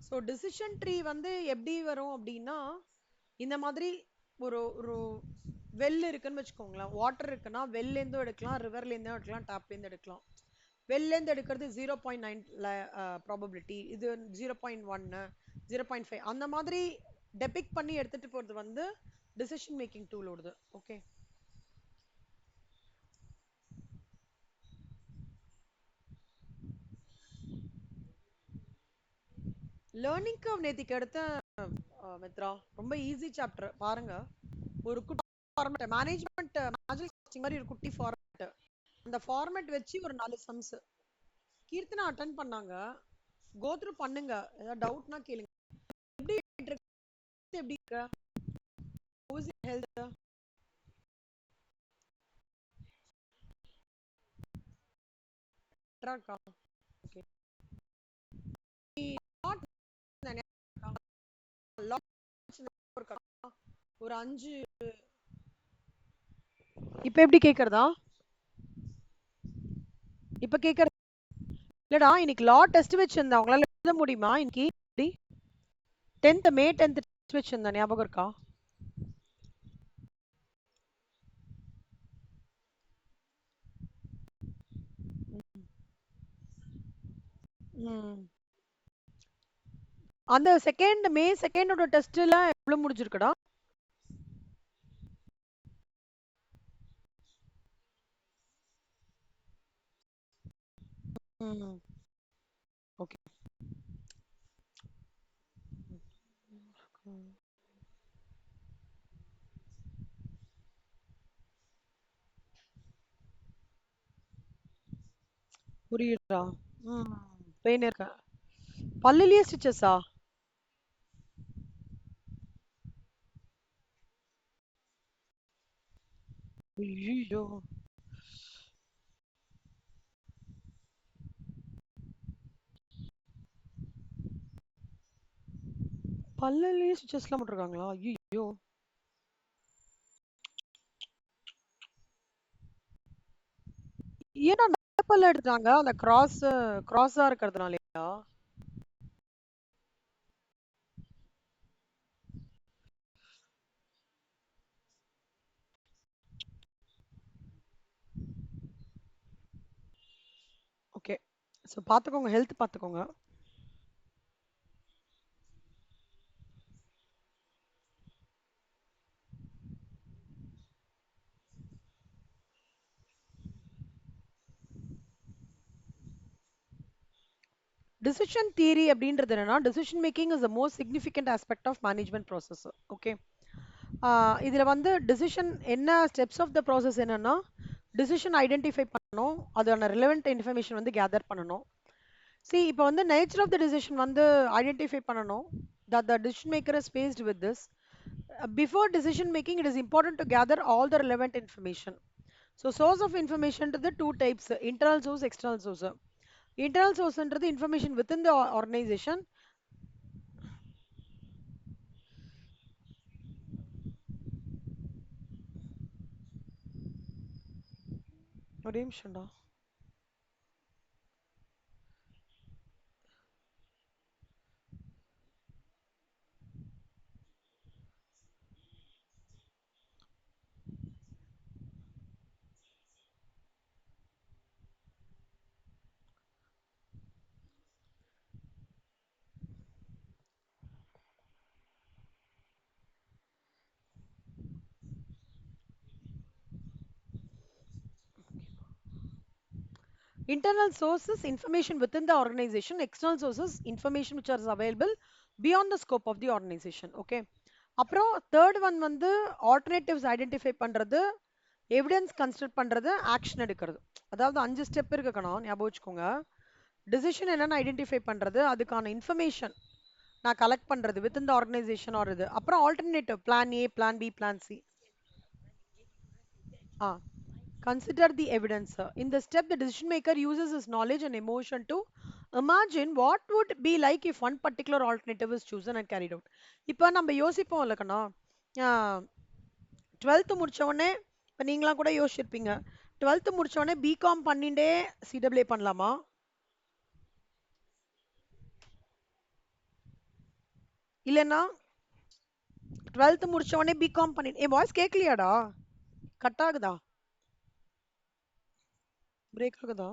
So decision tree வந்து எப்படி வரும் அப்படின்னா இந்த மாதிரி ஒரு ஒரு வெல் இருக்குன்னு வச்சுக்கோங்களேன். வாட்டர் இருக்குன்னா வெல்லேருந்தும் எடுக்கலாம், ரிவர்லேருந்தும் எடுக்கலாம், டேப்லேருந்து எடுக்கலாம். வெல்லேருந்து எடுக்கிறது 0.9 ப்ராபபிலிட்டி, இது 0.1 0.5 அந்த மாதிரி டெபிக் பண்ணி எடுத்துட்டு போறது வந்து டிசிஷன் மேக்கிங் டூல் ஓடுது. ஓகே, லேர்னிங் கர்வ் நேத்திக்கு எடுத்த மித்ரா ரொம்ப ஈஸி சாப்டர் பாருங்க. ஒரு குட்டி ஃபார்மேட் மேனேஜ்மெண்ட் மேஜிக் மாதிரி ஒரு குட்டி ஃபார்மேட், அந்த ஃபார்மேட் வச்சு ஒரு 4 சம்ஸ் கீர்த்தனா அட்டென்ட் பண்ணாங்க. கோ த்ரூ பண்ணுங்க, ஏதாவது டவுட்னா கேளுங்க. எப்படி எப்படி இருக்க, ஹவுஸ் ஹெல்த்? ட்ராக்கா? ஓகே, ஒரு 5. இப்ப எப்படி கேக்குறதா? இப்ப கேக்குறது இல்லடா. இன்னைக்கு லா டெஸ்ட் வச்சிருந்தேன், உங்களால எழுத முடியுமா இன்னைக்கு? 10th மே 10th டெஸ்ட் வச்சிருந்தேன், ஞாபகம் இருக்கா? ம். அந்த செகண்ட் மே செகண்டோட டெஸ்ட்ல எவ்வளவு முடிஞ்சிருக்குடா? ம். ஓகே. புரியுதுடா. ம். பெயின் இருக்கா? பல்லுலயே ஸ்டிச்சஸா? ஐயோ, பல்லுலயே ஸ்டிச்சஸ்லாம் போட்டிருக்காங்களா? ஐயோ. ஏன்னா நல்ல பல்ல எடுத்தாங்க, அந்த கிராஸா இருக்கிறதுனாலயா? ஓகே, ஸோ பார்த்துக்கோங்க, ஹெல்த் பார்த்துக்கோங்க. டிசிஷன் தியரி அப்படின்றது என்னன்னா, decision making is the most significant aspect of management process. Okay, இதுல வந்து டிசிஷன் என்ன ஸ்டெப்ஸ் ஆஃப் த ப்ராசஸ் என்னன்னா, டிசிஷன் ஐடென்டிஃபை பண்ணணும், அதோட ரிலவெண்ட் இன்ஃபர்மேஷன் வந்து கேதர் பண்ணணும். See, இப்போ வந்து நேச்சர் ஆஃப் த டிசிஷன் வந்து ஐடென்டிஃபை பண்ணணும், that the decision maker is faced with this. Before decision making, it is important to gather all the relevant information. So source of information to the two types, internal source, external source. Internal source ன்றது information within the organization. ஒரே நிமிஷம்டா. Internal sources information within the organization, external sources information which are available beyond the scope of the organization. Okay, அப்புறம் third one வந்து alternatives identify பண்றது, evidence consider பண்றது, action எடுக்கிறது. அதாவது 5 step இருக்கணும், ஞாபகம் வச்சுக்கோங்க. டிசிஷன் என்னன்னு ஐடென்டிஃபை பண்றது, அதுக்கான இன்ஃபர்மேஷன் நான் கலெக்ட் பண்றது within the organisation or இது. அப்புறம் alternative plan A, plan B, plan C. Ah, consider the evidence. In the step, the decision maker uses his knowledge and emotion to imagine what would be like if one particular alternative is chosen and carried out. இப்போ நம்ம யோசிப்போம் இல்லக்கண்ணா, 12th முடிச்ச உடனே, இப்போ நீங்களாம் கூட யோசிச்சிருப்பீங்க, 12th முடிச்ச உடனே பிகாம் பண்ணிட்டே சிடபிள்யூ பண்ணலாமா? இல்லைன்னா 12th முடிச்ச உடனே பிகாம் பண்ணி என் வாய்ஸ் கேட்கலையாடா? கட் ஆகுதா? பிரேக் ஆகுதா?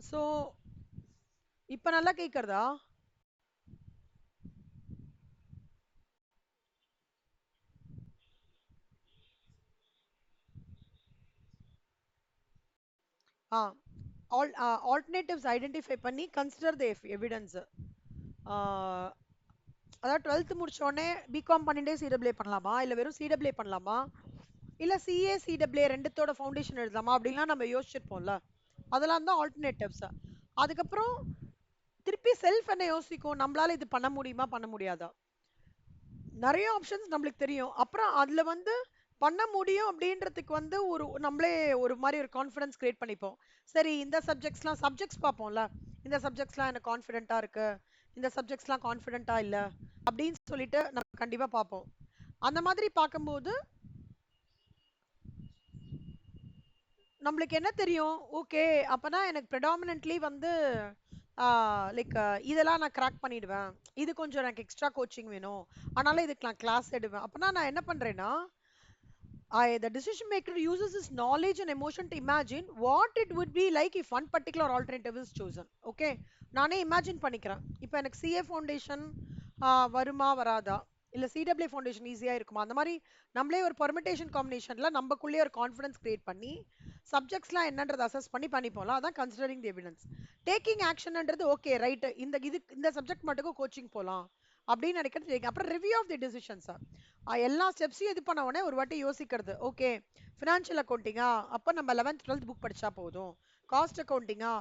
ஸோ இப்ப நல்லா கேட்கறதா? ஆ ஆல்டர்னேட்டிவ்ஸ் ஐடென்டிஃபை பண்ணி கன்சிடர் த எவிடன்ஸ். அதாவது 12th முடிச்ச உடனே பிகாம் பண்ணிட்டே சிடபிள்யூ பண்ணலாமா, இல்ல வெறும் சிடபிள்யூ பண்ணலாமா, இல்ல சிஏ சிடபிள்யூ ரெண்டுத்தோட ஃபவுண்டேஷன் எழுதலாமா அப்படின்லாம் நம்ம யோசிச்சிருப்போம்ல. அதெல்லாம் தான் ஆல்டர்னேட்டிவ்ஸ். அதுக்கப்புறம் திருப்பி செல்ஃப் என்ன யோசிக்கும், நம்மளால இது பண்ண முடியுமா பண்ண முடியாதா. நிறைய ஆப்ஷன்ஸ் நம்மளுக்கு தெரியும். அப்புறம் அதுல வந்து பண்ண முடியும் அப்படின்றதுக்கு வந்து ஒரு நம்மளே ஒரு மாதிரி ஒரு கான்ஃபிடன்ஸ் கிரியேட் பண்ணிப்போம். சரி இந்த சப்ஜெக்ட்ஸ் பார்ப்போம்ல, இந்த சப்ஜெக்ட்ஸ்லாம் எனக்கு கான்ஃபிடென்ட்டா இருக்கு, இந்த சப்ஜெக்ட்ஸ்லாம் கான்ஃபிடென்ட்டா இல்ல அப்படின்னு சொல்லிட்டு நம்ம கண்டிப்பா பார்ப்போம். அந்த மாதிரி பார்க்கும்போது நம்மளுக்கு என்ன தெரியும், ஓகே அப்பனா எனக்கு ப்ரெடாமினன்ட்லி வந்து லைக் இதெல்லாம் நான் கிராக் பண்ணிடுவேன், இது கொஞ்சம் எனக்கு எக்ஸ்ட்ரா கோச்சிங் வேணும், அதனால இதுக்கு நான் கிளாஸ் எடுவேன். அப்பனா நான் என்ன பண்றேன்னா, the decision maker uses his knowledge and emotion to imagine what it would be like if one particular alternative is chosen. Okay, நானே இமேஜின் பண்ணிக்கிறேன். இப்போ எனக்கு சிஏ ஃபவுண்டேஷன் வருமா வராதா, இல்ல சிடபிள்யூ ஃபவுண்டேஷன் ஈஸியா இருக்குமா, அந்த மாதிரி நம்மளே ஒரு பெர்மிட்டேஷன் காம்பினேஷன்ல நமக்குள்ளே ஒரு கான்ஃபிடன்ஸ் கிரியேட் பண்ணி சப்ஜெக்ட்ஸ்லாம் என்னன்றது அசஸ் பண்ணி பண்ணிப்போம்ல, அதான் கன்சிடரிங் தி எவிடன்ஸ். டேக்கிங் ஆக்ஷன்ன்றது ஓகே ரைட், இந்த சப்ஜெக்ட் மட்டும் கோச்சிங் போலாம் அப்படின்னு நினைக்கிறது. அப்புறம் ரிவ்யூ ஆஃப் தி டிசிஷன்ஸ், எல்லா ஸ்டெப்ஸையும் இது பண்ண உடனே ஒரு வாட்டி யோசிக்கிறது. ஓகே ஃபினான்ஷியல் அக்கௌண்டிங்கா, அப்போ நம்ம 11th 12th புக் படிச்சா போதும். காஸ்ட் அக்கௌண்டிங்கா,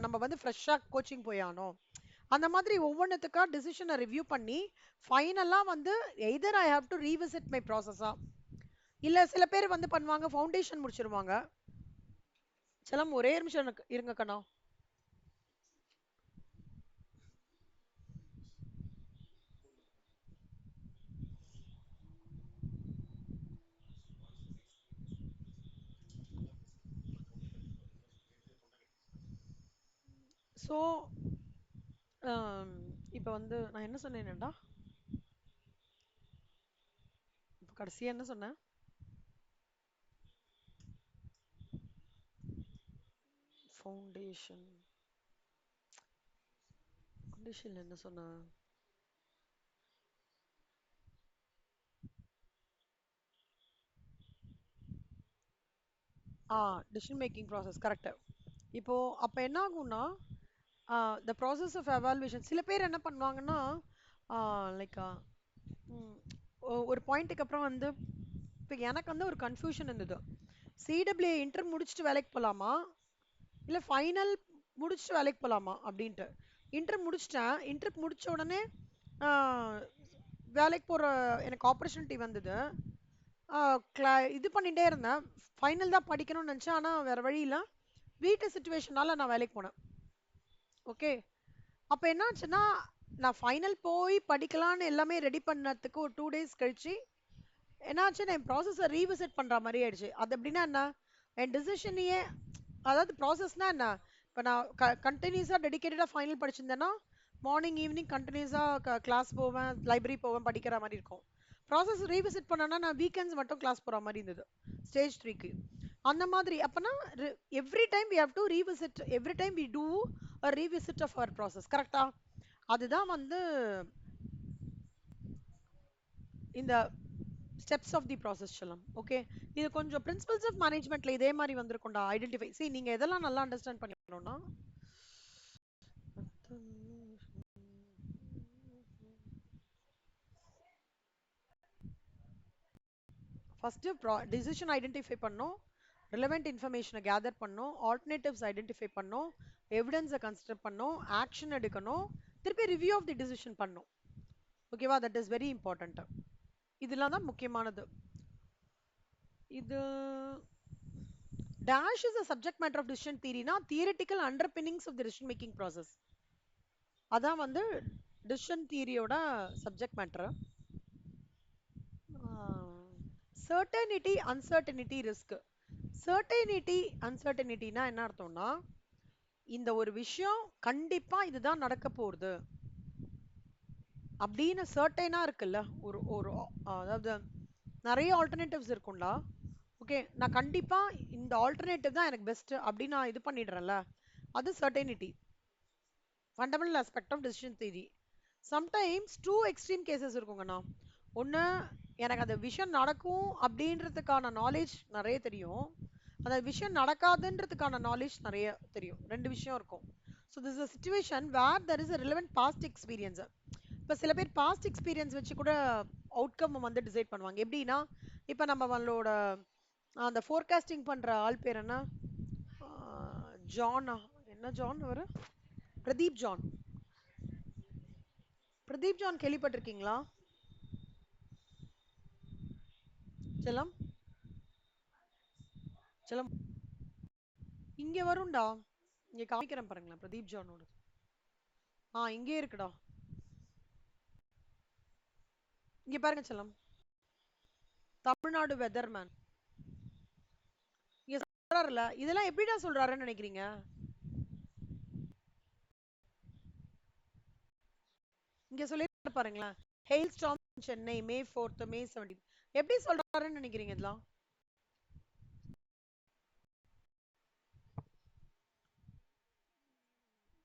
நம்ம வந்து ஃப்ரெஷ்ஷாக கோச்சிங் போய் ஆனோம். அந்த மாதிரி ஒவ்வொன்றுத்துக்கா டிசிஷனை ரிவ்யூ பண்ணி ஃபைனலாக வந்து either I have to revisit my ப்ராசஸா, இல்லை சில பேர் வந்து பண்ணுவாங்க ஃபவுண்டேஷன் முடிச்சிருவாங்க. சிலம் ஒரே நிமிஷம் இருங்க கண்ணா. ஸோ இப்போ வந்து நான் என்ன சொன்னேன்டா, இப்போ கடைசியாக என்ன சொன்னேன், ஃபவுண்டேஷன் ஃபவுண்டேஷன் என்ன சொன்னேன், டிசிஷன் மேக்கிங் ப்ராசஸ் கரெக்ட். இப்போ அப்போ என்ன ஆகும்னா, த ப்ராசஸ் ஆஃப் எவால்வேஷன் சில பேர் என்ன பண்ணுவாங்கன்னா, லைக் ஒரு பாயிண்ட்டுக்கு அப்புறம் வந்து இப்போ எனக்கு வந்து ஒரு கன்ஃபியூஷன் இருந்தது, சிடபிள்யூ இன்டர் முடிச்சுட்டு வேலைக்கு போகலாமா, இல்லை ஃபைனல் முடிச்சுட்டு வேலைக்கு போகலாமா அப்படின்ட்டு. இன்டர் முடிச்சிட்டேன், இன்டர் முடிச்ச உடனே ஆஹ், வேலைக்கு போகிற எனக்கு ஆப்பர்ச்சுனிட்டி வந்தது. இது பண்ணிட்டே இருந்தேன், ஃபைனல் தான் படிக்கணும்னு நினச்சேன், ஆனால் வேற வழி இல்லை, வீட்டு சுச்சுவேஷனால நான் வேலைக்கு போனேன். ஓகே, அப்போ என்ன ஆச்சுன்னா, நான் ஃபைனல் போய் படிக்கலான்னு எல்லாமே ரெடி பண்ணதுக்கு ஒரு 2 days கழிச்சு என்னாச்சு, என் ப்ராசஸை ரீவிசிட் பண்ற மாதிரி ஆயிடுச்சு. அது எப்படின்னா என்ன, என் டிசிஷனையே, அதாவது ப்ராசஸ்னா என்ன, இப்போ நான் கண்டினியூஸாக டெடிக்கேட்டடாக ஃபைனல் படிச்சிருந்தேன்னா மார்னிங் ஈவினிங் கண்டினியூஸாக கிளாஸ் போவேன், லைப்ரரி போவேன், படிக்கிற மாதிரி இருக்கும். ப்ராசஸ் ரீவிசிட் பண்ணனா நான் வீக்கெண்ட்ஸ் மட்டும் கிளாஸ் போகிற மாதிரி இருந்தது ஸ்டேஜ் 3க்கு. அந்த மாதிரி அப்போனா every time we have to revisit, every time we do a revisit of our process. கரெக்டா? அதுதான் வந்து இந்த ஸ்டெப்ஸ் ஆஃப் தி ப்ராசஸ் சொல்லலாம். ஓகே, இது கொஞ்சம் பிரின்சிபல்ஸ் ஆஃப் மேனேஜ்மெண்ட்ல இதே மாதிரி வந்திருக்கும்டா. ஐடென்டிஃபை நீங்க எதெல்லாம் நல்லா அண்டர்ஸ்டாண்ட் பண்ணிக்கணும்னா, ஃபர்ஸ்ட் டிசிஷன் ஐடென்டிஃபை பண்ணோம், ரிலவெண்ட் இன்ஃபர்மேஷனை கேதர் பண்ணோம், ஆல்டர்னேட்டிவ்ஸ் ஐடென்டிஃபை பண்ணோம், எவிடன்ஸை கன்சிடர் பண்ணோம், ஆக்ஷன் எடுக்கணும், திருப்பி ரிவ்யூ ஆஃப் தி டிசிஷன் பண்ணோம். ஓகேவா? That is very important. இதெல்லாம் தான் முக்கியமானது. இது dash is a subject matter of decision theory na theoretical underpinnings of the decision making process. அதான் வந்து டிசிஷன் தியரியோட subject matter. Certainty uncertainty risk. Certainty அன்சர்டைனிட்டினா என்ன அர்த்தம்னா, இந்த ஒரு விஷயம் கண்டிப்பா இதுதான் நடக்க போகுது அப்படின்னு சர்டைனா இருக்குல்ல. ஒரு ஒரு அதாவது நிறைய ஆல்டர்னேட்டிவ்ஸ் இருக்கும்ல. ஓகே, நான் கண்டிப்பா இந்த ஆல்டர்னேட்டிவ் தான் எனக்கு பெஸ்ட் அப்படின்னு நான் இது பண்ணிடுறேன்ல, அது certainty. Fundamental aspect of decision theory. Sometimes two extreme cases இருக்குங்கண்ணா. ஒன்று, எனக்கு அந்த விஷயம் நடக்கும் அப்படின்றதுக்கான நாலேஜ் நிறைய தெரியும், அந்த விஷயம் நடக்காதுன்றதுக்கான நாலேஜ் நிறைய தெரியும். ரெண்டு விஷயம் இருக்கும். So this is situation where there is a relevant past experience. இப்போ சில பேர் பாஸ்ட் எக்ஸ்பீரியன்ஸ் வச்சு கூட அவுட்கம் வந்து டிசைட் பண்ணுவாங்க. எப்படின்னா, இப்போ நம்மளோட அந்த ஃபோர்காஸ்டிங் பண்ற ஆள் பேர் என்ன, ஜானா, என்ன ஜான் அவரு, பிரதீப் ஜான். பிரதீப் ஜான் கேள்விப்பட்டிருக்கீங்களா செல்லம்? செல்லம், இங்க வரும்டா, இங்க காமிக்கிறேன் பாருங்களேன் பிரதீப் ஜானோட. இங்கே இருக்குடா, இங்க பாருங்க செல்லம். தமிழ்நாடு வெதர்மேன். இங்க சொல்றாருல, இதெல்லாம் எப்படிடா சொல்றாருன்னு நினைக்கிறீங்க? இங்க சொல்லி பாருங்களேன். Hail storm Chennai May 4th May 17. எப்படி சொல்றாருன்னு நினைக்கிறீங்க இதெல்லாம்?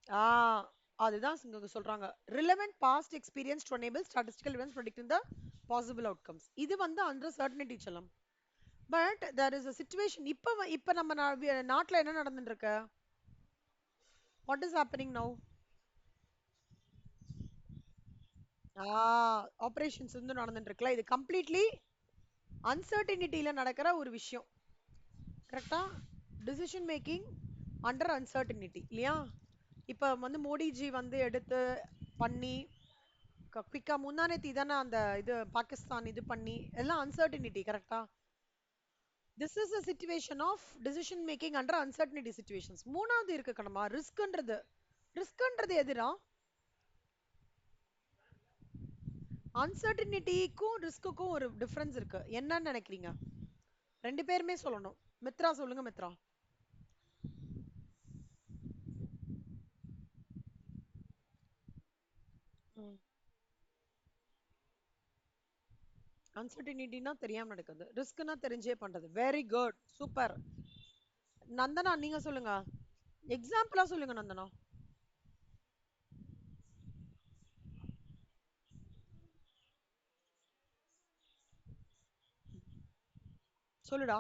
ஆ அதுதான் இங்க சொல்றாங்க. Relevant past experience to enable statistical events predicting the possible outcomes. இது வந்து under certainty செல்லம். But there is a situation. இப்ப நம்ம நாட்டுல என்ன நடந்துட்டு இருக்கு? What is happening now? Operations வந்து நடந்துட்டு இருக்குல்ல, இது கம்ப்ளீட்லி அன்சர்டினிட்டியில நடக்கிற ஒரு விஷயம். கரெக்டா? டிசிஷன் மேக்கிங் அண்டர் அன்சர்டினிட்டி இல்லையா? இப்ப வந்து மோடிஜி வந்து எடுத்து பண்ணி குவிக்கா முந்தானேத்தி தானே அந்த இது பாகிஸ்தான் இது பண்ணி எல்லாம் அன்சர்டினிட்டி. கரெக்டா? This is a situation of decision making under uncertainty situations. மூணாவது இருக்கு கணமா, ரிஸ்க்ன்றது. ரிஸ்க்ன்றது எதுடா? அன்சர்டினிட்டிக்கும் ரிஸ்க்குக்கும் ஒரு டிஃபரன்ஸ் இருக்கு. என்னன்னு நினைக்கிறீங்க? ரெண்டு பேருமே சொல்லணும். மித்ரா சொல்லுங்க மித்ரா. அன்சர்டினிட்டினா தெரியாம நடக்குது, ரிஸ்க்னா தெரிஞ்சே பண்றது. Very good, super. நந்தனா நீங்க சொல்லுங்க, எக்ஸாம்பிளா சொல்லுங்க நந்தனா. சொல்லுடா.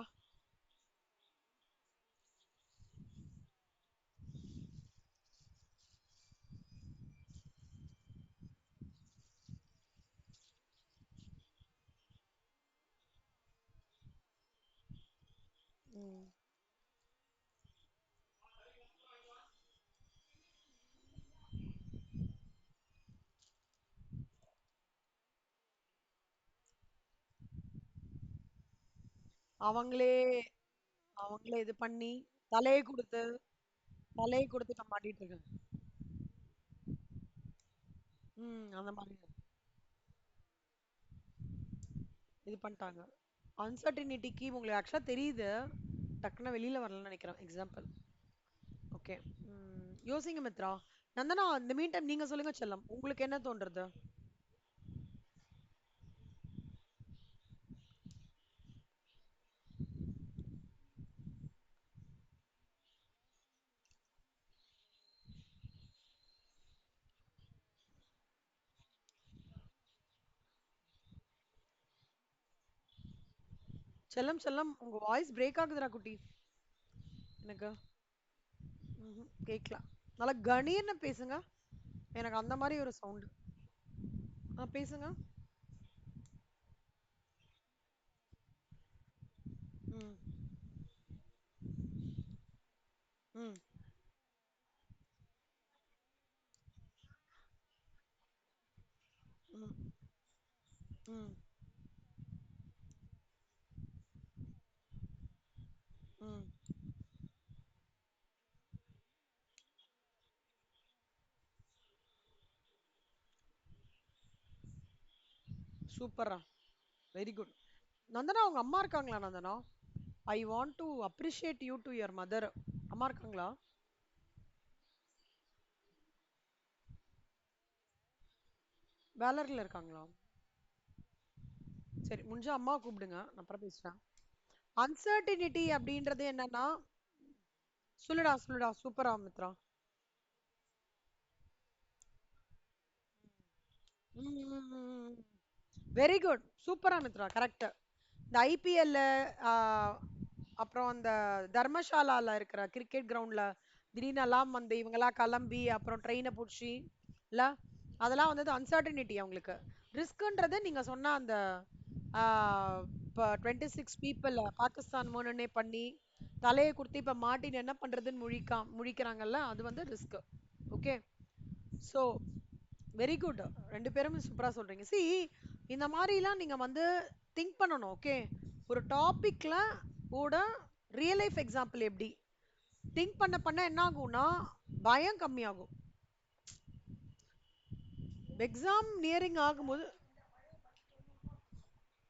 ம். அவங்களே அவங்களே இது பண்ணி தலையை கொடுத்து நான் மாட்டிட்டு இருக்கேன். அந்த மாதிரி இது பண்ணிட்டாங்க. அன்சர்டினிட்டிக்கு உங்களுக்கு ஆக்சுவலா தெரியுது, டக்குன்னு வெளியில வரலன்னு நினைக்கிறேன். எக்ஸாம்பிள். ஓகே. யோசிங்க மித்ரா. நந்தனா இந்த மீன் டைம் நீங்க சொல்லுங்க செல்லம், உங்களுக்கு என்ன தோன்றது? செல்லம் செல்லம், உங்க வாய்ஸ் பிரேக் ஆகுதுடா குட்டி. எனக்கு கேட்கலாம். நல்லா கணீர்னு பேசுங்க. எனக்கு அந்த மாதிரி ஒரு சவுண்ட். பேசுங்க. ம். ம். ம். ம். ம். சூப்பரா, வெரி குட். நந்தனா உங்க அம்மா இருக்காங்களா Nandana? I want to appreciate you to your mother. அம்மா இருக்காங்களா? வேலர்ல இருக்காங்களா? சரி, முடிஞ்சா அம்மா கூப்பிடுங்க, நான் அப்புறம் பேசுறேன். அன்சர்டினிட்டி அப்படின்றது என்னன்னா, சொல்லுடா சொல்லுடா, சூப்பரா மித்ரா. வெரி குட், சூப்பரா மித்ரா, கரெக்ட். இந்த ஐபிஎல், அப்புறம் அந்த தர்மசாலால இருக்கிற கிரிக்கெட் கிரவுண்ட்ல திடீர்னு எல்லாம் வந்து இவங்கெல்லாம் கிளம்பி அப்புறம் ட்ரெயினை பிடிச்சி இல்ல, அதெல்லாம் வந்து அன்சர்டனிட்டி அவங்களுக்கு. ரிஸ்க்ன்றது நீங்க சொன்ன அந்த இப்போ 26 பீப்புள் பாகிஸ்தான் மூணுன்னே பண்ணி தலையை கொடுத்து இப்ப மாட்டின்னு என்ன பண்றதுன்னு முழிக்கிறாங்கல்ல, அது வந்து risk. Okay, so very good. ரெண்டு பேரும் சூப்பரா சொல்றீங்க. சி, இந்த மாதிரிலாம் நீங்க வந்து திங்க் பண்ணணும். ஓகே, ஒரு டாபிக்ல கூட ரியல் லைஃப் எக்ஸாம்பிள் எப்படி திங்க் பண்ண பண்ண என்ன ஆகும்னா பயம் கம்மியாகும். எக்ஸாம் நியரிங் ஆகும்போது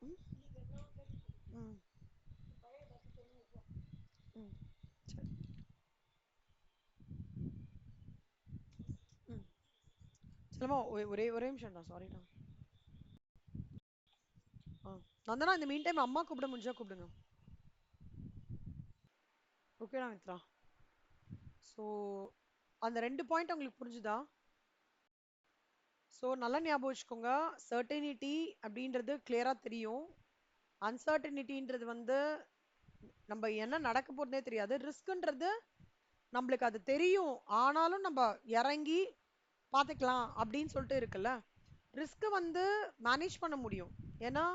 ம், ம், ம், சரி, ம். சொல்லுமா, ஒரே ஒரே நிமிஷம் தான், சாரிடா. நந்தனா, இந்த மீன் டைம் அம்மா கூப்பிட முடிஞ்சா கூப்பிடுங்க. ஓகேடா மித்ரா. ஸோ அந்த ரெண்டு பாயிண்ட் உங்களுக்கு புரிஞ்சுதா? ஸோ நல்லா ஞாபகம் வச்சுக்கோங்க, சர்டனிட்டி அப்படின்றது கிளியரா தெரியும். அன்சர்டனிட்டின்றது வந்து நம்ம என்ன நடக்க போறதே தெரியாது. ரிஸ்க்ன்றது நம்மளுக்கு அது தெரியும், ஆனாலும் நம்ம இறங்கி பார்த்துக்கலாம் அப்படின்னு சொல்லிட்டு இருக்குல்ல. ரிஸ்க் வந்து மேனேஜ் பண்ண முடியும், ஏன்னா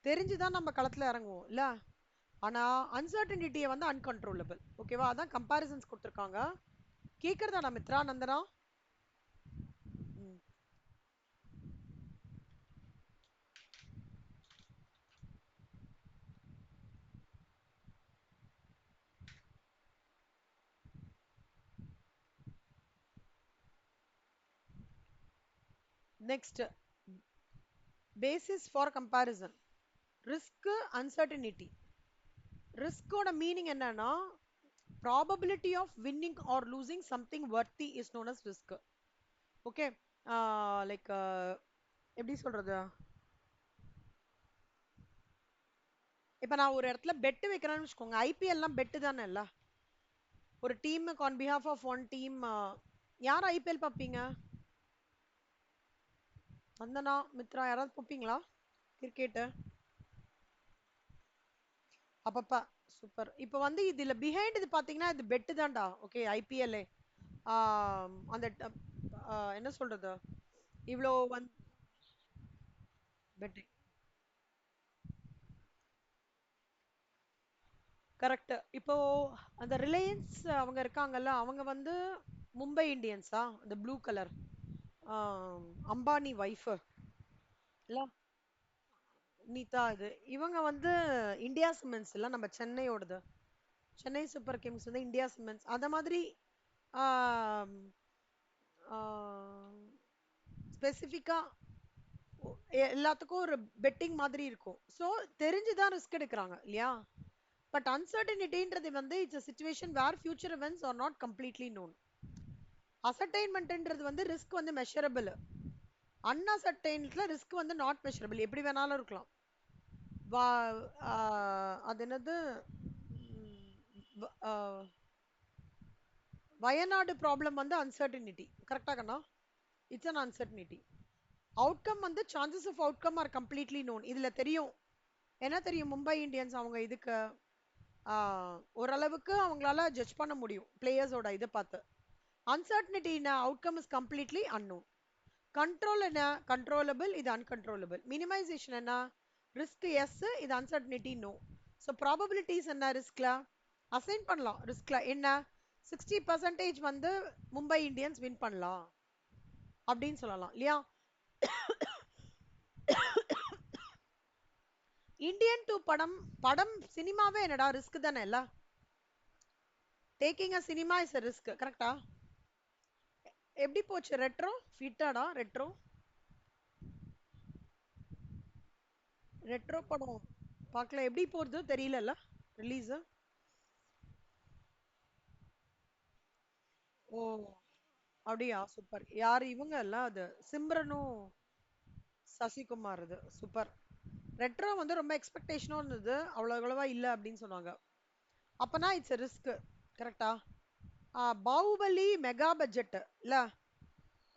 தெரிஞ்சுதான் நம்ம களத்துல இறங்குவோம் இல்ல. ஆனா அன்சர்டனிட்டியை வந்து அன்கன்ட்ரோலபிள். ஓகேவா, அதான் கம்பாரிசன்ஸ் கொடுத்துருக்காங்க. கேக்குறதா Mitra, Nandana? Next, basis for comparison. Risk, uncertainty. ரிஸ்கோட மீனிங் என்னன்னா, probability of winning or losing something worthy is known as risk. Okay, like எப்படி சொல்றது, இப்ப நான் ஒரு இடத்துல பெட் வைக்கிறேன்னு வச்சுக்கோங்க. ஐபிஎல்லாம் பெட்டு தானே இல்ல. ஒரு டீமுக்கு on behalf of one team. யார் ஐபிஎல் பார்ப்பீங்க? வந்தனா, மித்ரா, யாராவது பார்ப்பீங்களா கிரிக்கெட்டு? அப்பப்பா, சூப்பர். இப்போ வந்து இதுல பிஹைண்ட் இது பாத்தீங்கன்னா இது பெட்டு தான்டா. ஓகே, ஐபிஎல் அந்த என்ன சொல்றது, இவ்வளோ வந்து பெட்டிங். கரெக்ட். இப்போ அந்த ரிலையன்ஸ் அவங்க இருக்காங்கல்ல, அவங்க வந்து மும்பை இந்தியன்ஸா, அந்த ப்ளூ கலர், அம்பானி வைஃப் இல்ல, நீதா இது. இவங்க வந்து இந்தியா சிமெண்ட்ஸ் இல்ல, நம்ம சென்னையோடது. சென்னை சூப்பர் கிங்ஸ் வந்து இந்தியா சிமெண்ட்ஸ். அத மாதிரி ஸ்பெசிஃபிக்கா எல்லாத்துக்கும் ஒரு பெட்டிங் மாதிரி இருக்கும். ஸோ தெரிஞ்சுதான் ரிஸ்க் எடுக்கிறாங்க இல்லையா. பட் அன்சர்டனிட்டின்றது வந்து it's a situation where future events are not completely known. அசர்டைன்மெண்ட்ன்றது வந்து ரிஸ்க் வந்து மெஷரபிள். அன்அசர்டைன்ல ரிஸ்க் வந்து நாட் மெஷரபிள், எப்படி வேணாலும் இருக்கலாம். அது என்னது, வயநாடு ப்ராப்ளம் வந்து அன்சர்டனிட்டி. கரெக்டா கண்ணா? It's an uncertainty. அவுட்கம் வந்து chances of outcome are completely known. இதுல தெரியும், என்ன தெரியும், மும்பை இந்தியன்ஸ் அவங்க இதுக்கு ஓரளவுக்கு அவங்களால ஜட்ஜ் பண்ண முடியும் பிளேயர்ஸோட இதை பார்த்து. Uncertainty in outcome is completely unknown. Control என்ன, கண்ட்ரோலபிள், இது அன்கண்ட்ரோலபிள். மினிமைசேஷன் என்ன, ரிஸ்க் எஸ், இது அன்சர்டனிட்டி நோ. ஸோ ப்ராபபிலிட்டிஸ் என்ன ரிஸ்க்ல அசைன் பண்ணலாம். ரிஸ்க்ல என்ன 60% வந்து மும்பை இந்தியன்ஸ் வின் பண்ணலாம் அப்படின்னு சொல்லலாம் இல்லையா. இந்தியன் டூ படம், படம் சினிமாவே என்னடா ரிஸ்க் தானே இல்ல. Taking a cinema is a risk, கரெக்டா? எப்படி போச்சு ரெட்ரோ? ஃபிட்டாடா ரெட்ரோ? ரெட்ரோ படம் பார்க்கல, எப்படி போறது தெரியலல்ல. ரிலீஸ். ஓ, அப்படியா? சூப்பர். யாரு இவங்க எல்லாம்? அது சிம்ரனும் சசிகுமார். இது சூப்பர். ரெட்ரோ வந்து ரொம்ப எக்ஸ்பெக்டேஷனும் இருந்தது, அவ்வளவா இல்ல அப்படின்னு சொன்னாங்க. அப்பனா இட்ஸ் ரிஸ்க். கரெக்டா? பாகுபலி மெகா பட்ஜெட் இல்ல,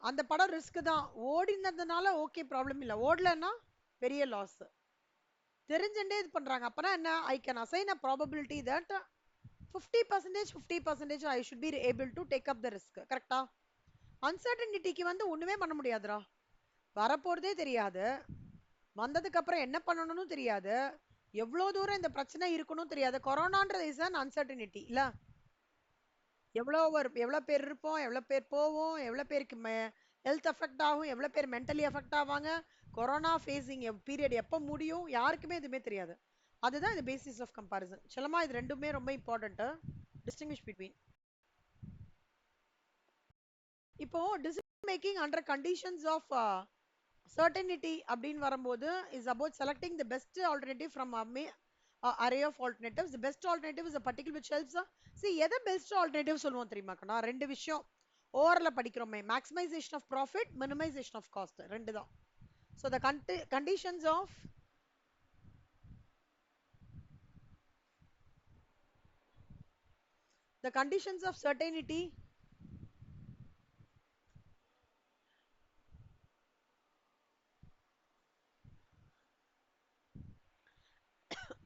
அந்த படம் ரிஸ்க் தான். ஓடினதுனால ஓகே, ப்ராப்ளம் இல்ல. ஓடலன்னா பெரிய லாஸ். தெரிஞ்சுட்டே இது பண்றாங்க. அப்பனா என்ன? I can assign a probability that 50% 50% I should be able to take up the risk. கரெக்டா? அன்சர்டனிட்டிக்கு வந்து ஒண்ணுமே பண்ண முடியாதுடா. வரப்போறதே தெரியாது, வந்ததுக்கு அப்புறம் என்ன பண்ணணும்னு தெரியாது, எவ்வளவு தூரம் இந்த பிரச்சனை இருக்கணும் தெரியாது. கொரோனான்றது இஸ் அன் அன்சர்டனிட்டி இல்ல. எவ்வளவு பேர் இருப்போம், எவ்வளவு பேர் போவோம், எவ்வளவு பேருக்கு ஹெல்த் அஃபெக்ட் ஆகும், எவ்வளவு பேர் மென்டலி அஃபெக்ட் ஆவாங்க, கொரோனா ஃபேஸிங் பீரியட் எப்ப முடியும், யாருக்குமே எதுவுமே தெரியாது. அதுதான் இந்த பேசிஸ் ஆஃப் கம்பாரிசன். சொல்லமா இது ரெண்டுமே ரொம்ப இம்பார்ட்டன்ட். Distinguish between. இப்போ decision making under conditions of certainty அப்படின்னு வரும்போது is about selecting the best alternative from a array of alternatives. The best alternative is a particular which helps see எதை best alternative சொல்லுவோம் தெரியுமாக்கா? ரெண்டு விஷயம் ஓவர்ல படிக்கிறோமே, maximization of profit, minimization of cost, ரெண்டு தான். So the conditions of the conditions of certainty,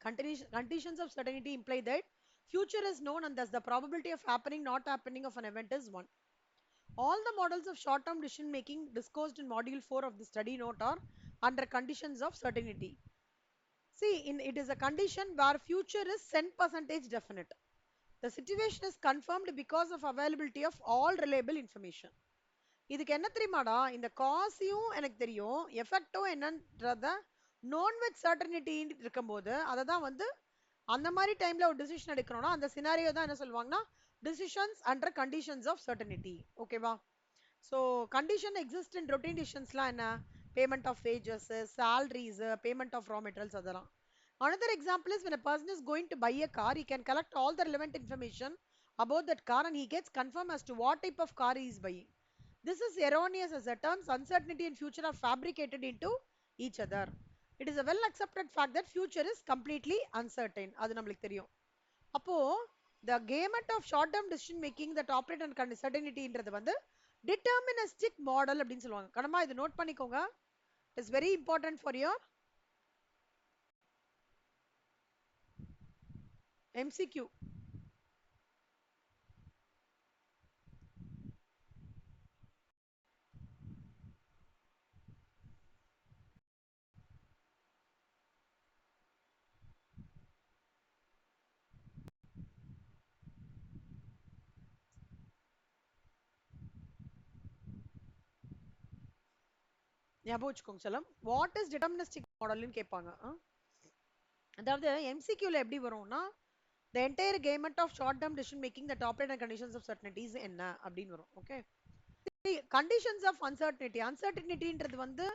conditions of certainty imply that future is known and thus the probability of happening not happening of an event is 1. All the models of short-term decision making discussed in module 4 of the study note are under conditions of certainty. See, it is a condition where future is 10% definite. The situation is confirmed because of availability of all reliable information. இதுக்கு என்ன தெரியுமாடா? இந்த காசியும் எனக்கு தெரியும், எஃபெக்டும் என்னன்றத known with certainty இருக்கும்போது அதை தான் வந்து அந்த மாதிரி டைம்ல ஒரு டிசிஷன் எடுக்கணும்னா அந்த சினாரியோ தான் என்ன சொல்லுவாங்கன்னா decisions under conditions of certainty. ஓகேவா? So condition exist in routine டிசிஷன்ஸ்லாம் என்ன? Payment of wages, salaries, payment of raw materials, அதெல்லாம். Another example is when a person is going to buy a car, he can collect all the relevant information about that car and he gets confirmed as to what type of car he is buying. This is erroneous as the terms uncertainty and future are fabricated into each other. It is a well accepted fact that future is completely uncertain. அது நம்மளுக்கு தெரியும். அப்போ the gamut of short term decision making that operate on uncertaintyன்றது வந்து deterministic model அப்படின்னு சொல்லுவாங்க. கனமா இது note பண்ணிக்கோங்க. It is very important for your MCQ. ஞாபகம் வச்சுக்கோங்க செல்லம். வாட் இஸ் டிட்டர்மினிஸ்டிக் மாடல்னு கேட்பாங்க. அதாவது எம்சிக்யூல எப்படி வரும்னா the entire gamut of short term decision making that operate on conditions of certainties என்ன அப்படின்னு வரும். Okay, conditions of uncertainty. அன்சர்டனிட்டின்றது வந்து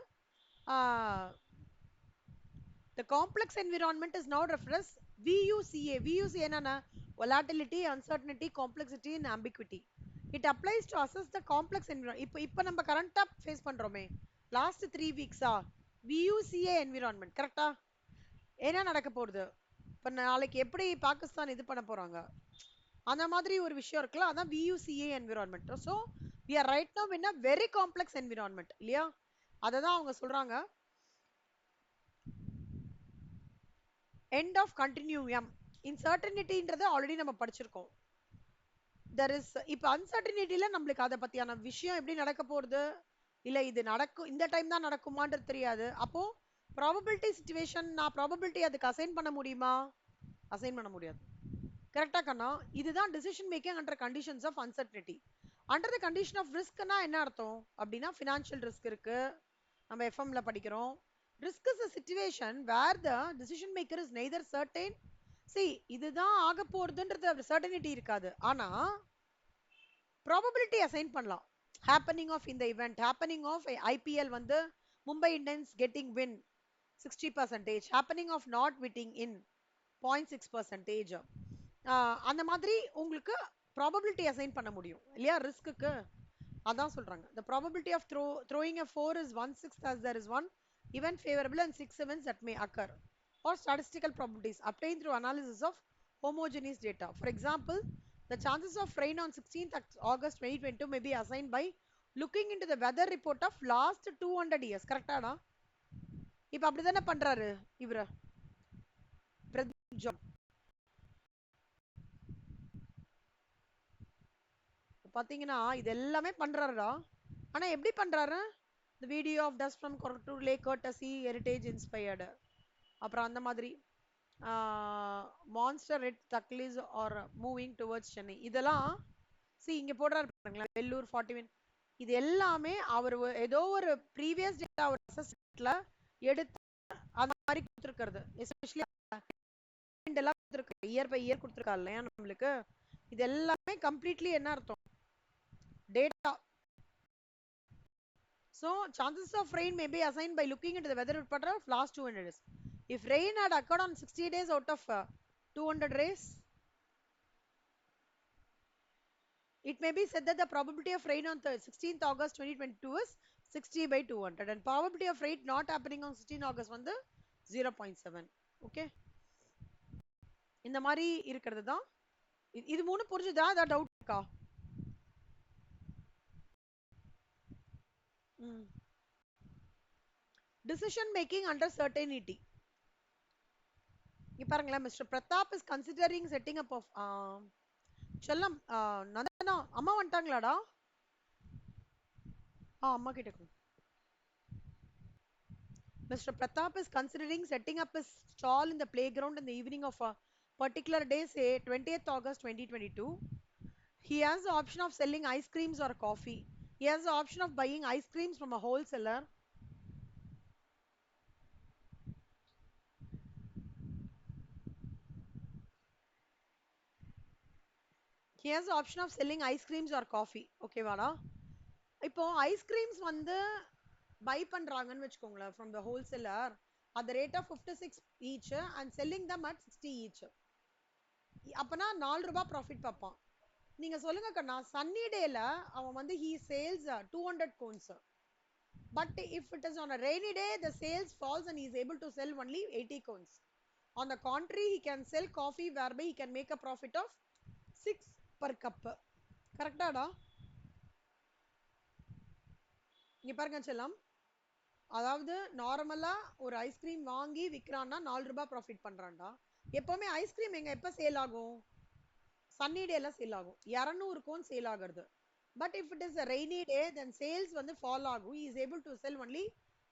the complex environment is now referred VUCA. VUCA என்னன்னா volatility, uncertainty, complexity and ambiguity. It applies to assess the complex environment. இப்போ நம்ம கரண்டா face பண்றோமே last 3 வீக்ஸா VUCA environment. கரெக்டா? என்ன நடக்க போகுது? இப்ப நாளைக்கு எப்படி பாகிஸ்தான் இது பண்ண போறாங்க, அந்த மாதிரி ஒரு விஷயம் இருக்குல்ல, அதான் VUCA environment. So we are right now in a very complex environment இல்லையா? அதை தான் அவங்க சொல்றாங்க end of continuum. Uncertaintyன்றது ஆல்ரெடி நம்ம படிச்சிருக்கோம். there is இப்ப அன்சர்டனிட்டில நம்மளுக்கு அதை பத்தியான விஷயம் எப்படி நடக்க போறது, இல்ல இது நடக்கும் இந்த டைம் தான் நடக்குமான்றது தெரியாது. அப்போ ப்ராபபிலிட்டி சிச்சுவேஷன், நான் ப்ராபபிலிட்டி அதுக்கு அசைன் பண்ண முடியுமா? அசைன் பண்ண முடியாது. கரெக்டா கண்ணா? இதுதான் decision making under conditions of uncertainty. Under the condition of ரிஸ்க்னா என்ன அர்த்தம் அப்படின்னா ஃபினான்ஷியல் ரிஸ்க் இருக்கு, நம்ம எஃப்எம்ல படிக்கிறோம். Risk is a situation where the decision maker is neither certain. see இதுதான் ஆக போறதுன்றது சர்டனிட்டி இருக்காது, ஆனா ப்ராபபிலிட்டி அசைன் பண்ணலாம். ஹேப்பனிங் ஆஃப் இந்த இவெண்ட், ஹேப்பனிங் ஆஃப் ஐபிஎல் வந்து Mumbai Indians getting win 60%, happening of not விட்டிங் இன் 0.6%. அந்த மாதிரி உங்களுக்கு ப்ராபபிலிட்டி அசைன் பண்ண முடியும் இல்லையா ரிஸ்க்குக்கு. அதான் சொல்றாங்க the probability of throwing a 4 is 1/6 as there is one event favorable and 6 events that may occur, or statistical probabilities obtained through analysis of homogeneous data. For example, the chances of rain on 16th August 2022 may be assigned by looking into the weather report of last 200 years. கரெக்டாடா? இப்ப அப்படிதானே பண்றாரு இவரு Pradeep John. பாத்தீங்கன்னா இது எல்லாமே பண்றாருடா. ஆனா எப்படி பண்றாரு? the video of dust from Korattur Lake courtesy heritage inspired. அப்புறம் அந்த மாதிரி மான்ஸ்டர் ரெட் தக்லீஸ் ஆர் மூவிங் டுவர்ட்ஸ் சென்னை இதெல்லாம் இங்க போடுறாரு பாருங்களேன் வெள்ளூர் 40 இது எல்லாமே அவர் ஏதோ ஒரு ப்ரீவியஸ் டேட்டா அவர் அசஸ்மென்ட்ல எடுத்து அந்த மாதிரி கொடுத்துருக்கிறது. எஸ்பெஷலி எல்லாம் கொடுத்துருக்கு இயர் பை இயர் கொடுத்துருக்கா இல்லையா நம்மளுக்கு. இது எல்லாமே கம்ப்ளீட்லி என்ன அர்த்தம் data. So chances of rain may be assigned by looking into the weather report of last 200 days. If rain had occurred on 60 days out of 200 days, it may be said that the probability of rain on 16th August 2022 is 60 by 200 and probability of rain not happening on 16th August வந்து 0.7. Okay, இந்த மாதிரி இருக்கிறது தான் இது. மூணு புரிஞ்சுதா? அதான் doubt இருக்கா? Decision making under certainty. இங்க பாருங்களேன், mister Pratap is considering setting up of செல்லம் நந்தனா அம்மா வந்துட்டாங்களாடா? அம்மா கிட்ட Mr. Pratap is considering setting up his stall in the playground in the evening of a particular day, say 20th August 2022. He has the option of selling ice creams or coffee. He has the option of buying ice creams from a wholesaler. He has the option of selling ice creams or coffee. Okay, வாடா. இப்போ ice creams வந்து buy பண்றாங்கன்னு வெச்சுக்கோங்களேன் from the wholesaler at the rate of 56 each and selling them at 60 each. அப்பனா 4 ரூபாய் profit பார்ப்பான். நீங்க சொல்லுங்க கண்ணா, சன்னி டேல அவன் வந்து he sales 200 cones. But if it is on a rainy day, the sales falls and he is able to sell only 80 cones. On the contrary, he can sell coffee whereby he can make a profit of 6 per cup. கரெக்டாடா? இங்க பாருங்க செல்லம், அதாவது நார்மலா ஒரு ice cream வாங்கி விக்கிறான்னா 4 ரூபாய் profit பண்றான்டா. எப்பவுமே ice cream எங்க எப்ப சேல் ஆகும்? சன்னி டேல சேல் ஆகும். 200 கோன் சேல் ஆகுறது. But if it is a rainy day, then sales வந்து fall ஆகும். He is able to sell only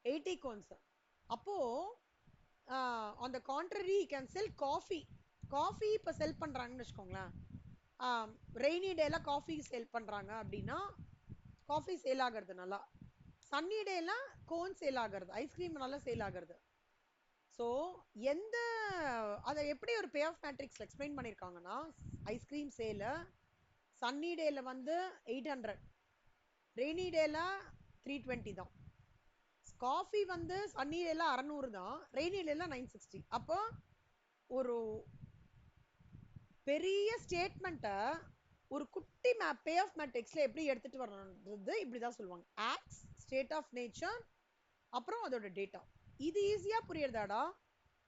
80 cones. அப்போ on the contrary, he can sell coffee. Coffee இப்ப செல் பண்றாங்கன்னு வச்சுக்கோங்களேன், ரெய்னி டேல காஃபி சேல் பண்றாங்க அப்படின்னா காஃபி சேல் ஆகிறது நல்லா, சன்னி டேல கோன் சேல் ஆகிறது, ஐஸ்கிரீம் நல்லா சேல் ஆகிறது. ஸோ எந்த அதை எப்படி ஒரு பே ஆஃப் மேட்ரிக்ஸ்ல எக்ஸ்பிளைன் பண்ணியிருக்காங்கன்னா, ஐஸ்கிரீம் சேல சன்னி டேல வந்து 800, ரெய்னி டேல 320 தான். காஃபி வந்து சன்னி டேல 600 தான், ரெய்னி டேல 960. அப்போ ஒரு பெரிய ஸ்டேட்மெண்ட்டை ஒரு குட்டி பே ஆஃப் மேட்ரிக்ஸ்ல எப்படி எடுத்துட்டு வரணும்ன்றது இப்படிதான் சொல்லுவாங்க. ஆக்ட்ஸ், ஸ்டேட் ஆஃப் நேச்சர், அப்புறம் அதோட டேட்டா. இது ஈஸியா புரியுறதாடா?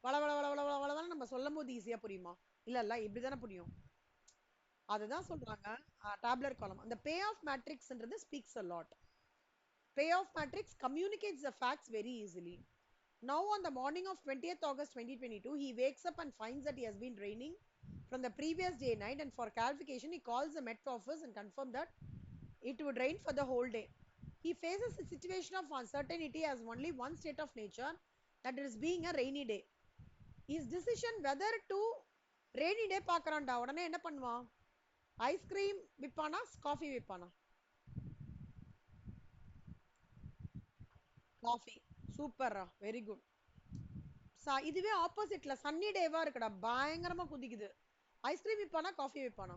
வள வள வள வள வள வள நம்ம சொல்லும் போது ஈஸியா புரியுமா? இல்ல இப்படிதானே புரியும். அதுதான் சொல்றாங்க tabular column. அந்த pay off matrixன்றது speaks a lot. Pay off matrix communicates the facts very easily. Now on the morning of 20th August 2022, he wakes up and finds that he has been raining from the previous day night, and for clarification he calls the Met office and confirms that it would rain for the whole day. He faces a situation of uncertainty as only one state of nature, that is being a rainy day. His decision whether to rainy day பார்க்கறான்டா, உடனே என்ன பண்ணுவான்? Ice cream விப்பானா coffee விப்பானா? Coffee. சூப்பர்ரா, very good. இதுவே ஆப்போசிட்ல sunny டேவா இருக்குடா, பயங்கரமா குதிக்குது, ஐஸ்கிரீம் விப்பானா காஃபி விப்பானா?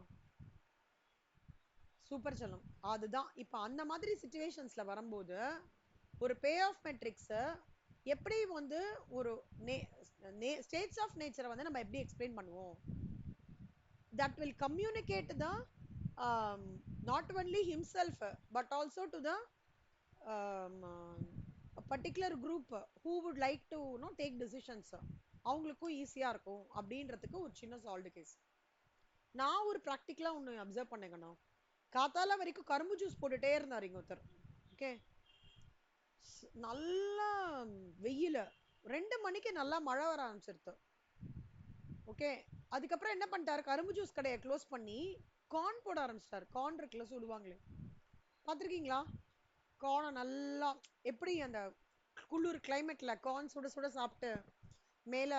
சூப்பர் செல்லம். அதுதான் இப்ப அந்த மாதிரி சிச்சுவேஷன்ஸ்ல வரும்போது ஒரு பே ஆஃப் மெட்ரிக்ஸ் எப்படி வந்து ஒரு ஸ்டேட்ஸ் ஆஃப் நேச்சரை வந்து நம்ம எப்படி எக்ஸ்பிளைன் பண்ணுவோம்? That will communicate the not only himself but also to the a particular group who would like to take decisions. அவங்களுக்கும் ஈஸியா இருக்கும் அப்படின்றதுக்கு ஒரு சின்ன சால்ட் கேஸ். நான் ஒரு ப்ராக்டிக்கலா ஒன்று அப்சர்வ் பண்ணேங்கண்ணா. காத்தால வரைக்கும் கரும்பு ஜூஸ் போட்டுட்டே இருந்தார் இங்க ஒருத்தர். ஓகே, நல்லா வெயில 2 மணிக்கு நல்லா மழை வர ஆரம்பிச்சிருது. ஓகே, அதுக்கப்புறம் என்ன பண்ணிட்டாரு, கரும்பு ஜூஸ் கடையை க்ளோஸ் பண்ணி கார்ன் போட ஆரம்பிச்சிட்டாரு. கார்ன் இருக்குல்ல, சுடுவாங்களே, பார்த்துருக்கீங்களா? கார்னை நல்லா எப்படி அந்த குளிர் கிளைமேட்ல கார்ன் சுட சுட சாப்பிட்டு மேல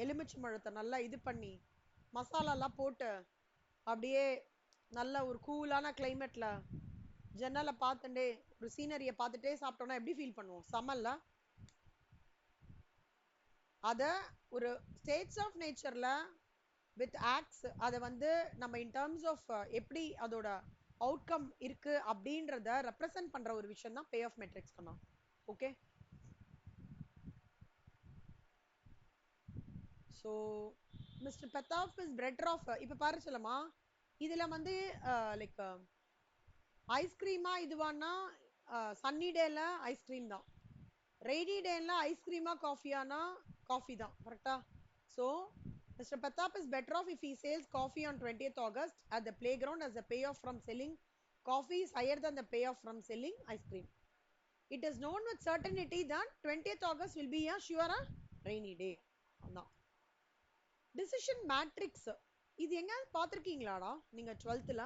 எலுமிச்சை மழத்தை நல்லா இது பண்ணி மசாலாலாம் போட்டு அப்படியே நல்ல ஒரு கூலான கிளைமேட்ல ஜன்னலை பார்த்துட்டே ஒரு சீனரியை பார்த்துட்டே சாப்பிட்டோம்னா எப்படி ஃபீல் பண்ணுவோம்? சமல்ல. அத ஒரு ஸ்டேட்ஸ் ஆஃப் நேச்சர்ல வித் ஆக்ட்ஸ் அதை வந்து நம்ம இன் டர்ம்ஸ் ஆஃப் எப்படி அதோட அவுட்கம் இருக்கு அப்படின்றத ரெப்ரசன்ட் பண்ற ஒரு விஷயம் தான் பே ஆஃப் மெட்ரிக்ஸ் பண்ணோம். ஓகே, ஸோ மிஸ்டர் பெத்தாஃப் இஸ் பெட்டர் ஆஃப். இப்போ பாரு சொல்லமா, இதுல வந்து லைக் ஐஸ்கிரீமா இதுவானா சன்னி டேல ஐஸ்கிரீம் தான், ரெய்னி டேல ஐஸ்கிரீமா காஃபியானா காஃபி தான். கரெக்டா? So Mr. Pratap is better off if he sells coffee on 20th August at the playground, as the payoff from selling coffee is higher than the payoff from selling ice cream. It is known with certainty that 20th August will be a sure a rainy day. Decision matrix இது எங்க பார்த்திருக்கீங்களாடா நீங்க 12th?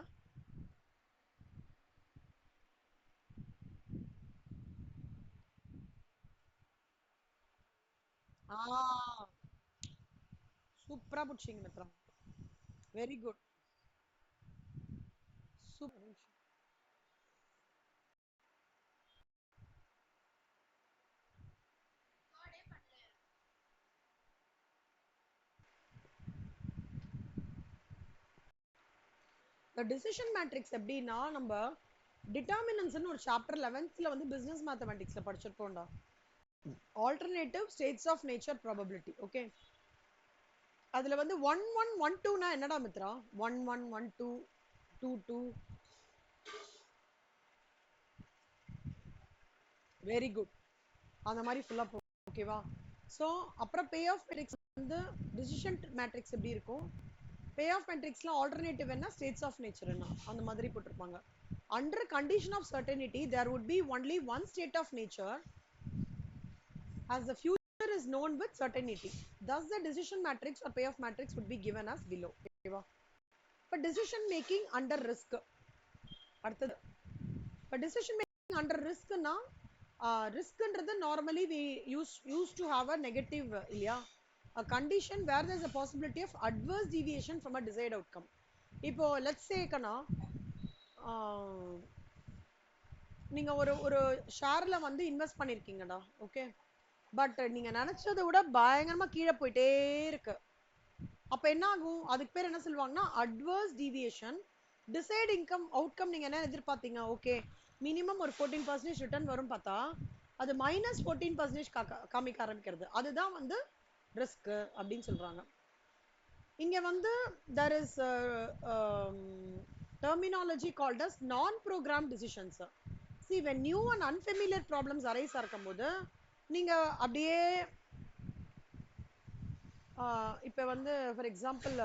சூப்பரா புடிச்சீங்க Mitra, very good, super. The decision matrix எப்படின்னா, நம்ம டிட்டர்மினன்ட்ஸ்னு ஒரு chapter 11th வந்து business மேத்தமெட்டிக்ஸ்ல படிச்சிருப்போம்டா. Alternative states of nature probability. Okay, அதுல வந்து 1 1 1 2 னா என்னடா மித்ரா? 1 1 1 2 2 2. வெரி குட், அந்த மாதிரி ஃபுல்லா போ. ஓகேவா? ஸோ அப்புறம் பே ஆஃப் மேட்ரிக்ஸ் வந்து டிசிஷன் மேட்ரிக்ஸ் எப்படி இருக்கும்? பே ஆஃப் மேட்ரிக்ஸ்ல ஆல்டர்னேட்டிவ் என்ன, ஸ்டேட்ஸ் ஆஃப் நேச்சர் என்ன, அந்த மாதிரி போட்டிருப்பாங்க. Under condition of certainty there would be only one state of nature as the future is known with certainty. Thus the decision matrix or payoff matrix would be given as below. Okay, but decision making under risk. அடுத்தது, but decision making under risk na risk ன்றது normally we used to have a negative இல்லையா, a condition where there is a possibility of adverse deviation from a desired outcome. இப்போ let's say கண்ணா, நீங்க ஒரு ஒரு ஷேர்ல வந்து invest பண்ணிருக்கீங்கடா. Okay, but நீங்க நினைச்சதை விட பயங்கரமா கீழே போயிட்டே இருக்கு. அப்ப என்ன ஆகும்? அதுக்கு பேர் என்ன சொல்லுவாங்கன்னா adverse deviation. Decide income outcome நீங்க என்ன எதிர்பார்த்தீங்க? ஓகே, மினிமம் ஒரு 14% ரிட்டர்ன் வரும் பார்த்தா அது -14% காமிக்க ஆரம்பிக்கிறது. அதுதான் வந்து ரிஸ்க் அப்படின்னு சொல்றாங்க. இங்க வந்து there is a, terminology called as non-programmed decisions. See, when new and unfamiliar problems arise இருக்கும்போது நீங்க அப்படியே இப்போ வந்து ஃபார் எக்ஸாம்பிள்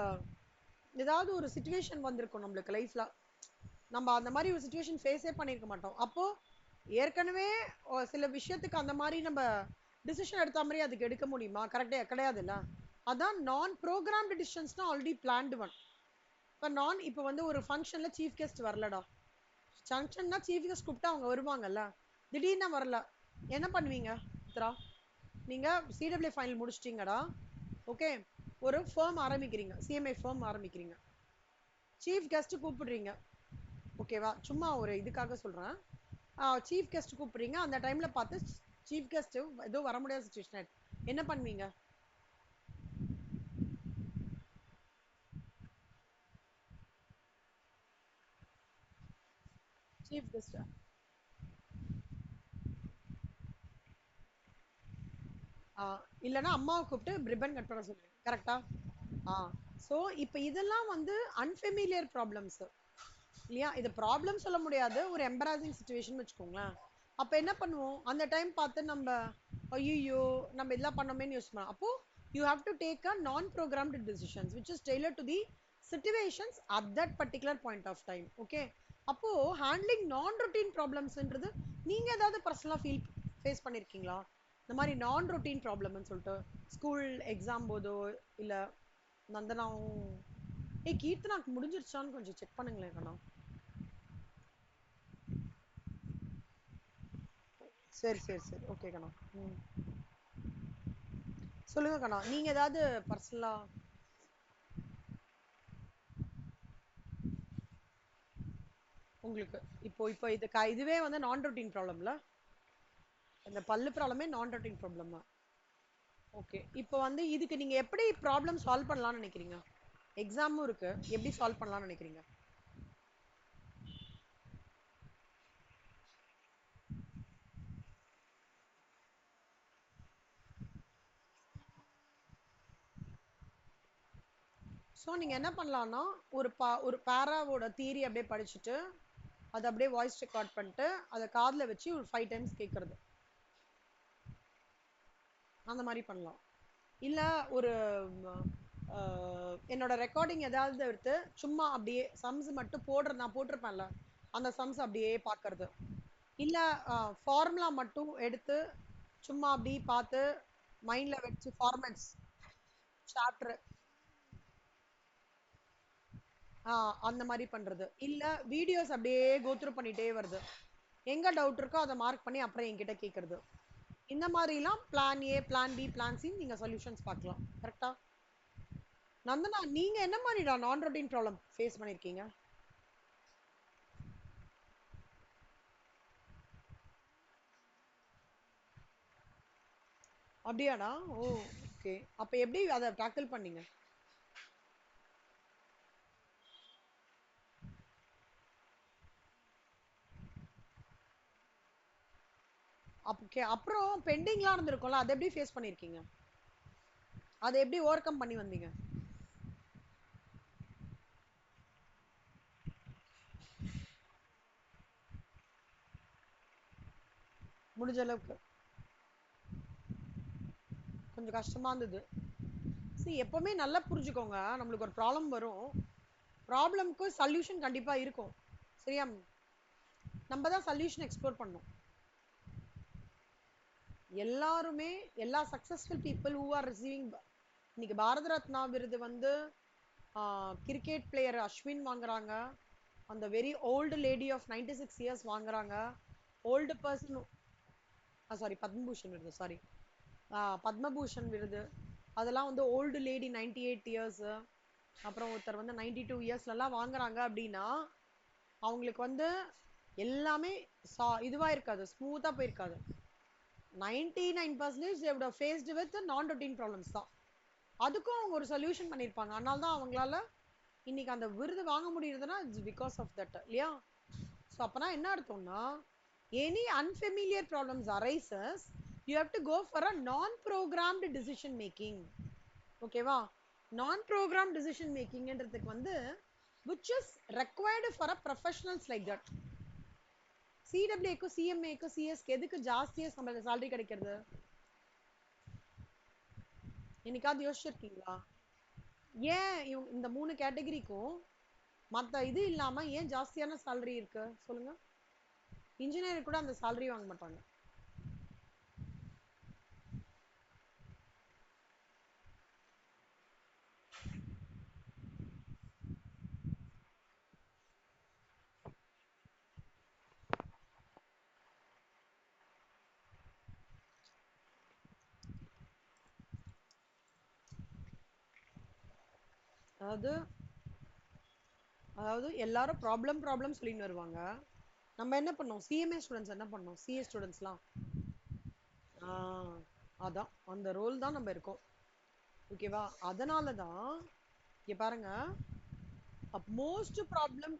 ஏதாவது ஒரு சுச்சுவேஷன் வந்திருக்கும் நம்மளுக்கு லைஃப்ல, நம்ம அந்த மாதிரி ஒரு சுச்சுவேஷன் ஃபேஸே பண்ணியிருக்க மாட்டோம். அப்போ ஏற்கனவே சில விஷயத்துக்கு அந்த மாதிரி நம்ம டிசிஷன் எடுத்த மாதிரி அதுக்கு எடுக்க முடியுமா? கரெக்டே கிடையாதுல்ல. அதான் நான் ப்ரோக்ராம்டு டிசிஷன்ஸ்னா ஆல்ரெடி பிளான்டு ஒன். இப்போ இப்போ வந்து ஒரு ஃபங்க்ஷன்ல சீஃப் கெஸ்ட் வரலடா, ஃபங்க்ஷன்னா சீஃப் கெஸ்ட் கூப்பிட்டா அவங்க வருவாங்கல்ல, திடீர்னு வரல, என்ன பண்ணுவீங்க மித்ரா? நீங்க சிடபிள்யூ ஃபைனல் முடிச்சிட்டீங்கடா. ஓகே, ஒரு ஃபர்ம் ஆரம்பிக்கிறீங்க, சிஎம்ஐ ஃபர்ம் ஆரம்பிக்கிறீங்க, சீஃப் கெஸ்ட் கூப்பிடுறீங்க. ஓகேவா? சும்மா ஒரு இதுக்காக சொல்றேன். சீஃப் கெஸ்ட் கூப்பிடுறீங்க, அந்த டைம்ல பார்த்து சீஃப் கெஸ்ட் ஏதோ வர முடியாத சுச்சுவேஷன், என்ன பண்ணுவீங்க? சீஃப் கெஸ்ட் இல்லைன்னா அம்மாவை கூப்பிட்டு ரிப்பன் கட் பண்ண சொல்லுவேன். கரெக்டா? ஆ ஸோ இப்போ இதெல்லாம் வந்து அன்ஃபெமிலியர் ப்ராப்ளம்ஸ் இல்லையா? இது ப்ராப்ளம் சொல்ல முடியாது, ஒரு எம்பராசிங் சுச்சுவேஷன் வச்சுக்கோங்களேன். அப்போ என்ன பண்ணுவோம் அந்த டைம் பார்த்து நம்ம ஐயோ நம்ம இதெல்லாம் பண்ணோமேன்னு யோசிப்போம். அப்போ you have to take a non programmed decisions which is tailor to the situations at that particular point of time. Okay, அப்போ ஹேண்ட்லிங் நான் ரொட்டீன் ப்ராப்ளம்ஸ்ன்றது நீங்க ஏதாவது பர்சனலா ஃபேஸ் பண்ணிருக்கீங்களா? இந்த மாதிரி நான் ரொட்டீன் ப்ராப்ளம்னு சொல்லிட்டு ஸ்கூல் எக்ஸாம் போதோ இல்ல நந்தனாவும் கீர்த்தனாக்கு முடிஞ்சிருச்சான்னு கொஞ்சம் செக் பண்ணுங்களேன் கண்ணா. சரி சரி சரி ஓகே கண்ணா. ம் சொல்லுங்க கண்ணா, நீங்க ஏதாவது பர்சனலா உங்களுக்கு இப்போ இப்போ இதுவே வந்து நான் ரொட்டீன் ப்ராப்ளம்ல, இந்த பல்லு ப்ராப்ளமே நான் ரொட்டீன் ப்ராப்ளம் தான். ஓகே, இப்போ வந்து இதுக்கு நீங்க எப்படி ப்ராப்ளம் சால்வ் பண்ணலாம்னு நினைக்கிறீங்க? எக்ஸாமும் இருக்கு, எப்படி சால்வ் பண்ணலாம்னு நினைக்கிறீங்க? ஸோ நீங்க என்ன பண்ணலாம்னா ஒரு பேராவோட தியரி அப்படியே படிச்சுட்டு அதை அப்படியே வாய்ஸ் ரெக்கார்ட் பண்ணிட்டு அதை காதில் வச்சு ஒரு 5 டைம்ஸ் கேட்கறது, அந்த மாதிரி பண்ணலாம். இல்ல ஒரு என்னோட ரெக்கார்டிங் ஏதாவது எடுத்து சும்மா அப்படியே சம்ஸ் மட்டும் நான் போட்டிருப்பேன்ல அந்த சம்ஸ் அப்படியே பார்க்கறது. இல்ல ஃபார்முலா மட்டும் எடுத்து சும்மா அப்படி பார்த்து மைண்ட்ல வச்சு ஃபார்மட்ஸ் சாப்டர் அந்த மாதிரி பண்றது. இல்ல வீடியோஸ் அப்படியே கோத்ரூ பண்ணிட்டே வருது, எங்க டவுட் இருக்கோ அதை மார்க் பண்ணி அப்புறம் என்கிட்ட கேட்கறது. இந்த மாதிரிலாம் plan A plan B plan C நீங்க சொல்யூஷன்ஸ் பார்க்கலாம். கரெக்டா? நந்தனா, நீங்க என்ன மாதிரிடா நான் ரொட்டீன் ப்ராப்ளம் ஃபேஸ் பண்ணிருக்கீங்க? அப்படியாடா? ஓ ஓகே, அப்ப எப்படி அதை டாக்கிள் பண்ணீங்க? ஓகே, அப்புறம் பெண்டிங்லாம் இருந்திருக்கும்ல, அதை எப்படி ஃபேஸ் பண்ணிருக்கீங்க? அதை எப்படி ஓவர் கம் பண்ணி வந்தீங்க? முடிஞ்ச அளவுக்கு கொஞ்சம் கஷ்டமா இருந்தது. சரி, எப்பவுமே நல்லா புரிஞ்சுக்கோங்க, நம்மளுக்கு ஒரு ப்ராப்ளம் வரும், ப்ராப்ளம்க்கு சொல்யூஷன் கண்டிப்பா இருக்கும். சரியா? நம்ம தான் சொல்யூஷன் எக்ஸ்ப்ளோர் பண்ணணும். எல்லாருமே, எல்லா successful people who are receiving இன்னைக்கு பாரத ரத்னா விருது வந்து கிரிக்கெட் பிளேயர் அஸ்வின் வாங்குறாங்க, அந்த very old lady of 96 years வாங்குறாங்க, ஓல்டு பர்சன் சாரி பத்மபூஷன் விருது, சாரி பத்மபூஷன் விருது, அதெல்லாம் வந்து ஓல்டு லேடி 98 இயர்ஸ், அப்புறம் ஒருத்தர் வந்து 92 இயர்ஸ்லாம் வாங்குறாங்க அப்படின்னா அவங்களுக்கு வந்து எல்லாமே இதுவா இருக்காது, ஸ்மூத்தா போயிருக்காது. 99% they would have faced with non-routine problems தான். அதுக்கும் அவங்க ஒரு சொல்யூஷன் பண்ணியிருப்பாங்க, அதனால தான் அவங்களால இன்னைக்கு அந்த விருது வாங்க முடியுதுன்னா இட்ஸ் பிகாஸ் ஆஃப் தட் இல்லையா? ஸோ அப்பனா என்ன அர்த்தம்னா, any unfamiliar problems arises, you have to go for a non programmed decision making. ஓகேவா? நான் ப்ரோக்ராம் டிசிஷன் மேக்கிங்ன்றதுக்கு வந்து which is required for a professionals like that. சிடபிள்யூக்கும் சிஎம்ஏக்கும் சிஎஸ்க்கு எதுக்கு ஜாஸ்தியா சேலரி கிடைக்கிறது? என்னைக்காவது யோசிச்சிருக்கீங்களா? ஏன் இந்த 3 கேட்டகரிக்கும் மத்த இது இல்லாம ஏன் ஜாஸ்தியான சேலரி இருக்கு சொல்லுங்க? இன்ஜினியர் கூட அந்த சேலரி வாங்க மாட்டாங்க. அதாவது அதாவது எல்லாரும் ப்ராப்ளம் ப்ராப்ளம் சொல்லின்னு வருவாங்க, நம்ம என்ன பண்ணோம், சிஎம்ஏ ஸ்டூடெண்ட்ஸ் என்ன பண்ணோம், சிஏ ஸ்டூடெண்ட்ஸ்லாம் அதான் அந்த ரோல் தான் நம்ம இருக்கோம். ஓகேவா? அதனால தான் இங்க பாருங்க, மோஸ்ட் ப்ராப்ளம்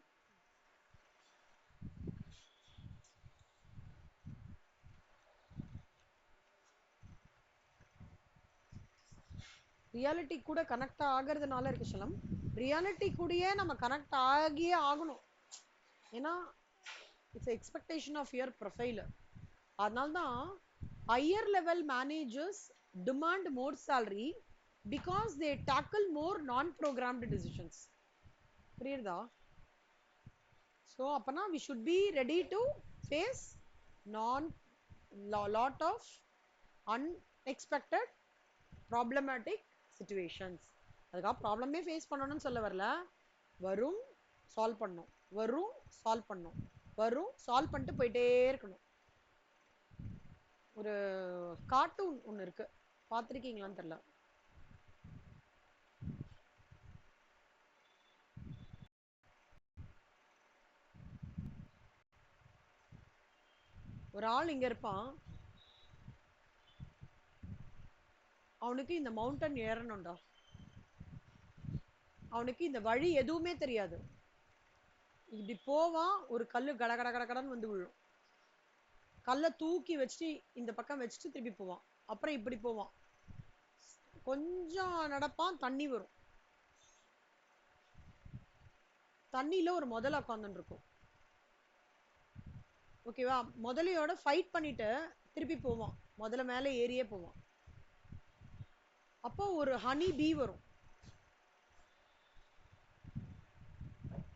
ரியாலிட்டி கூட கனெக்ட் ஆகிறதுனால இருக்கு சலம். ரியாலிட்டி கூடயே நம்ம கனெக்ட் ஆகியே ஆகணும். ஏன்னா it's expectation of your profile. அதனால தான் higher level managers demand more salary because they tackle more non-programmed decisions. புரியுதா? ஸோ அப்பனா we should be ready to face lot of unexpected problematic situations. அதுக்காக ப்ராப்ளமே ஃபேஸ் பண்ணணும்னு சொல்ல வரல. வரும், சால்வ் பண்ணும், வரும், சால்வ் பண்ணும், வரும், சால்வ் பண்ணிட்டு போயிட்டே இருக்கணும். ஒரு கார்ட்டூன் ஒன்று இருக்கு, பார்த்துருக்கீங்களான்னு தெரியல. ஒரு ஆள் இங்க இருப்பான், அவனுக்கு இந்த மவுண்டன் ஏறணும்டா. அவனுக்கு இந்த வழி எதுவுமே தெரியாது. இப்படி போவான், ஒரு கல்லு கட கட கட கடன்னு வந்து விழும். கல்லை தூக்கி வச்சுட்டு இந்த பக்கம் வச்சுட்டு திருப்பி போவான். அப்புறம் இப்படி போவான், கொஞ்சம் நடப்பான், தண்ணி வரும். தண்ணியில ஒரு முதல்ல உட்காந்துட்டு இருக்கும். ஓகேவா? முதலையோட ஃபைட் பண்ணிட்டு திருப்பி போவான், முதல்ல மேலே ஏறியே போவான். அப்போ ஒரு ஹனி பீ வரும்.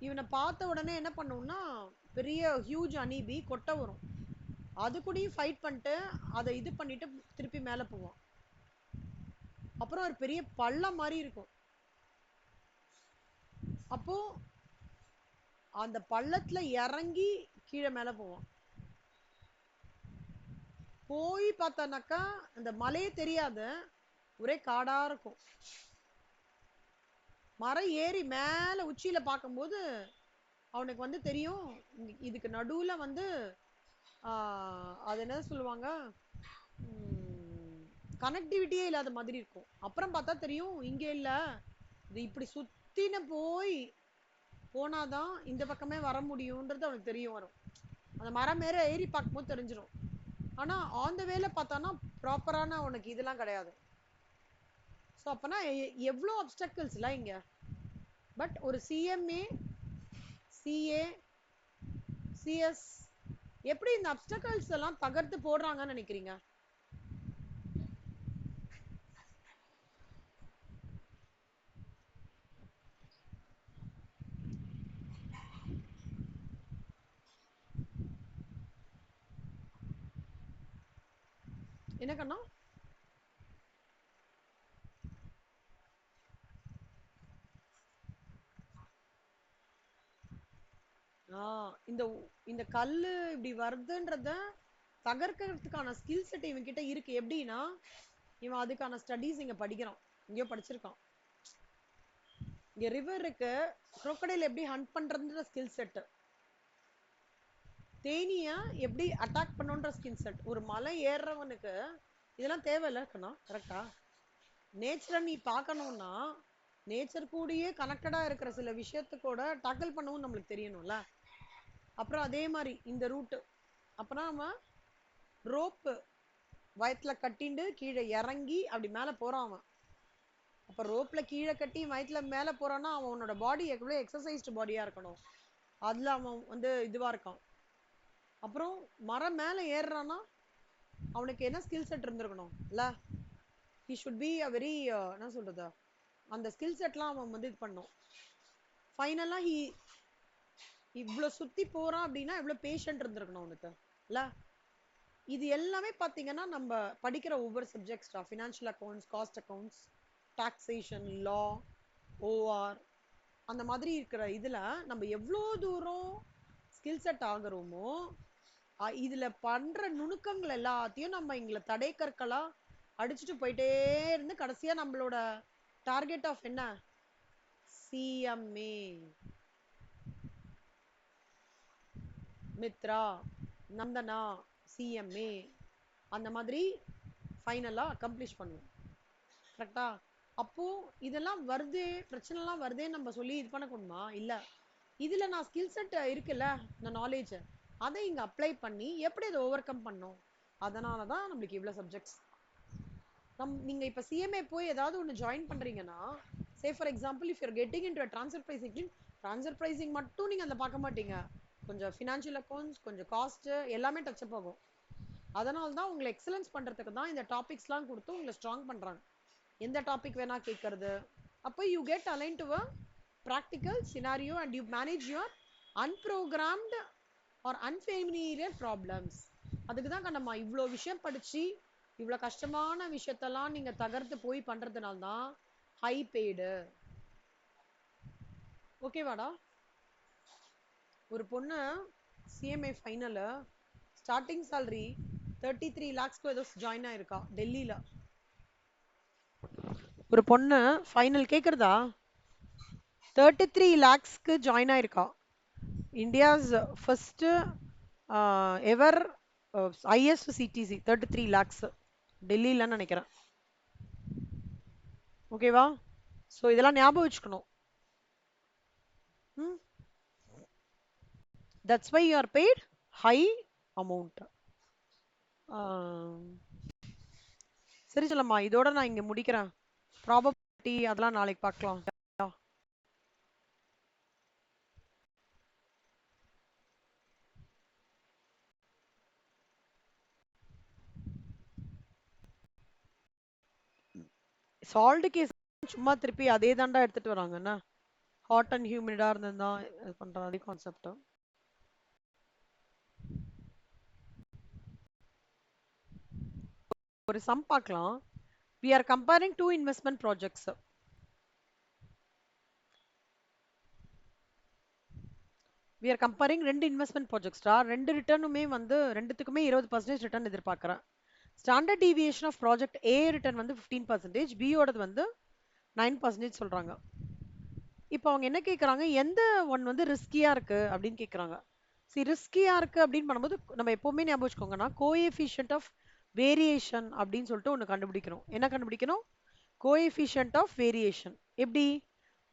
இவனை பார்த்த உடனே என்ன பண்ணும்னா, பெரிய ஹியூஜ் ஹனி பீ கொட்டை வரும். அது கூடயும் ஃபைட் பண்ணிட்டு அதை இது பண்ணிட்டு திருப்பி மேலே போவான். அப்புறம் ஒரு பெரிய பள்ளம் மாதிரி இருக்கும். அப்போ அந்த பள்ளத்துல இறங்கி கீழே மேலே போவான். போய் பார்த்தானாக்கா அந்த மலையே தெரியாது, ஒரே காடா இருக்கும். மரம் ஏறி மேல உச்சியில பார்க்கும்போது அவனுக்கு வந்து தெரியும், இதுக்கு நடுவுல வந்து அது என்ன சொல்லுவாங்க, கனெக்டிவிட்டியே இல்லாத மாதிரி இருக்கும். அப்புறம் பார்த்தா தெரியும், இங்க இல்ல, இது இப்படி சுத்தின போய் போனாதான் இந்த பக்கமே வர முடியும்ன்றது அவனுக்கு தெரியும். வரும், அந்த மரம் மேல ஏறி பார்க்கும்போது தெரிஞ்சிடும். ஆனா ஆன் த வேல பார்த்தானா ப்ராப்பரான உனக்கு இதெல்லாம் கிடையாது. ஸோ அப்பனா எவ்வளோ அப்டக்கிள்ஸ்ல இங்க. பட் ஒரு சிஎம்ஏ, சிஏ, சிஎஸ் எப்படி இந்த அப்டக்கிள்ஸ் எல்லாம் தகர்த்து போடுறாங்கன்னு நினைக்கிறீங்க? என்ன கண்ணா? இந்த இந்த கல்லு இப்படி வருதுன்றத தகர்க்கிறதுக்கான ஸ்கில் செட் இவன் கிட்ட இருக்கு. எப்படின்னா, இவன் அதுக்கான ஸ்டடீஸ் இங்க படிக்கிறான், இங்கேயோ படிச்சிருக்கான். இங்க ரிவர் இருக்கு, crocodile எப்படி ஹண்ட் பண்றதுன்ற ஸ்கில் செட், தேனிய எப்படி அட்டாக் பண்ணுன்ற ஸ்கில் செட். ஒரு மலை ஏறுறவனுக்கு இதெல்லாம் தேவையில்ல கண்ணா, கரெக்டா? நேச்சரை நீ பார்க்கணும்னா நேச்சர் கூடயே கனெக்டடா இருக்கிற சில விஷயத்துக்கூட டாக்கிள் பண்ணவும் நம்மளுக்கு தெரியணும்ல. அப்புறம் அதே மாதிரி இந்த ரூட்டு, அப்புறம் நம்ம ரோப்பு வயத்துல கட்டிண்டு கீழே இறங்கி அப்படி மேல போறான் அவன். அப்ப ரோப்ல கீழே கட்டி வயத்துல மேல போறான்னா அவனோட பாடி எவ்வளவு எக்ஸசைஸ்டு பாடியா இருக்கணும், அதுல அவன் வந்து இதுவா இருக்கான். அப்புறம் மரம் மேல ஏறுறான்னா அவனுக்கு என்ன ஸ்கில் செட் இருந்திருக்கணும் இல்ல? he should be a very என்ன சொல்றது, அந்த ஸ்கில் செட்லாம் அவன் வந்து இது பண்ணும். ஃபைனலா இவ்வளவு சுத்தி போறான் அப்படின்னா எவ்வளவு பேஷண்ட் இருந்திருக்கணும் அவனுக்கு இல்ல? இது எல்லாமே பாத்தீங்கன்னா நம்ம படிக்கிற ஒவ்வொரு subjects, financial accounts, cost accounts, taxation, law, OR, அந்த மாதிரி இருக்கிற இதுல நம்ம எவ்வளோ தூரம் ஸ்கில் செட் ஆகுறோமோ இதுல பண்ற நுணுக்கங்கள் எல்லாத்தையும் நம்ம இங்க தடை கற்களா அடிச்சுட்டு போயிட்டே இருந்து கடைசியா நம்மளோட டார்கெட் ஆஃப் என்ன, சிஎம்ஏ, மித்ரா, நந்தனா, சிஎம்ஏ, அந்த மாதிரி ஃபைனலா அக்கம்ப்ளிஷ் பண்ணுவோம். கரெக்டா? அப்போ இதெல்லாம் வருது, பிரச்சனை எல்லாம் வருதே நம்ம சொல்லி இது பண்ணக்கூடாதுமா? இல்ல, இதுல நான் ஸ்கில் செட் இருக்குல்ல, இந்த நாலேஜ் அதை இங்க அப்ளை பண்ணி எப்படி அதை ஓவர் கம் பண்ணும். அதனாலதான் நம்மளுக்கு இவ்வளவு சப்ஜெக்ட்ஸ். நீங்க இப்ப சிஎம்ஏ போய் ஏதாவது ஒண்ணு ஜாயின் பண்றீங்கன்னா, say for example if your getting into transfer pricing team, transfer pricing மட்டும் நீங்க அதுல பார்க்க மாட்டீங்க. கொஞ்சம் ஃபினான்ஷியல் அக்கவுண்ட்ஸ், கொஞ்சம் காஸ்ட் எல்லாமே டச் அப் ஆகும். அதனால தான் உங்களை எக்ஸலன்ஸ் பண்றதுக்கு தான் இந்த டாபிக்ஸ்லாம் கொடுத்து உங்களை ஸ்ட்ராங் பண்றாங்க. எந்த டாபிக் வேணா கேட்கறது. அப்போ you get align to a practical scenario and you manage your unprogrammed or unfamiliar problems. அதுக்கு தான் நம்ம இவ்வளோ விஷயம் படிச்சு இவ்வளோ கஷ்டமான விஷயத்தெல்லாம் நீங்க தகர்த்து போய் பண்றதுனால தான் ஹை பெய்டு. ஓகேவாடா? ஒரு பொண்ணு சிஎம்ஏ ஃபைனல் ஸ்டார்டிங் salary 33 lakhsக்கு ஏதோ ஜாயின் ஆயிருக்கா டெல்லியில. ஒரு பொண்ணு ஃபைனல் கேக்குறதா 33 lakhsக்கு ஜாயின் ஆயிருக்கா. India's first ever highest CTC 33 lakhs டெல்லியிலன்னு நினைக்கிறேன். ஓகேவா? ஸோ இதெல்லாம் ஞாபகம் வச்சுக்கணும். That's why you are paid high amount. சரி சொல்லம்மா, இதோட நான் இங்க முடிக்கிறேன். ப்ராபபிலிட்டி அதெல்லாம் நாளைக்கு பார்க்கலாம். சால்ட் கேஸ் சும்மா திருப்பி அதே தாண்டா எடுத்துட்டு வராங்கன்னா, ஹாட் அண்ட் ஹியூமிடா இருந்ததுதான் இது பண்ற அதே கான்செப்ட். ஒரு சம் பார்க்கலாம். we are comparing two investment projects. we are comparing ரெண்டு இன்வெஸ்ட்மெண்ட் ப்ராஜெக்ட்ஸ்டா. ரெண்டு ரிட்டர்னுமே வந்து ரெண்டுத்துக்குமே 20% ரிட்டர்ன் எதிர்பார்க்குறேன். Standard deviation of project A return வந்து 15%, பியோடது வந்து 9% சொல்றாங்க. இப்போ அவங்க என்ன கேட்குறாங்க, எந்த ஒன் வந்து ரிஸ்கியா இருக்கு அப்படின்னு கேட்குறாங்க. சரி, ரிஸ்கியா இருக்கு அப்படின்னு பண்ணும்போது நம்ம எப்பவுமே ஞாபகம் வச்சுக்கோங்கன்னா கோஎஃபிஷியன்ட் ஆஃப் வேரியேஷன் அப்படின்னு சொல்லிட்டு ஒன்று கண்டுபிடிக்கணும். என்ன கண்டுபிடிக்கணும்? Coefficient of variation. எப்படி?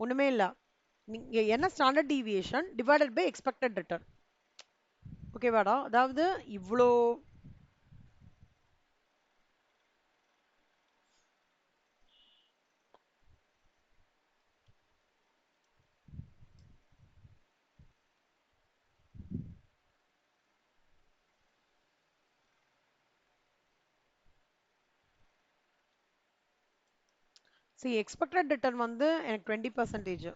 ஒண்ணுமே இல்லை, நீங்க என்ன standard deviation divided by expected return. ஓகேவாடா? அதாவது இவ்வளோ எக்ஸ்பெக்டட் ரிட்டர்ன் வந்து எனக்கு 20%.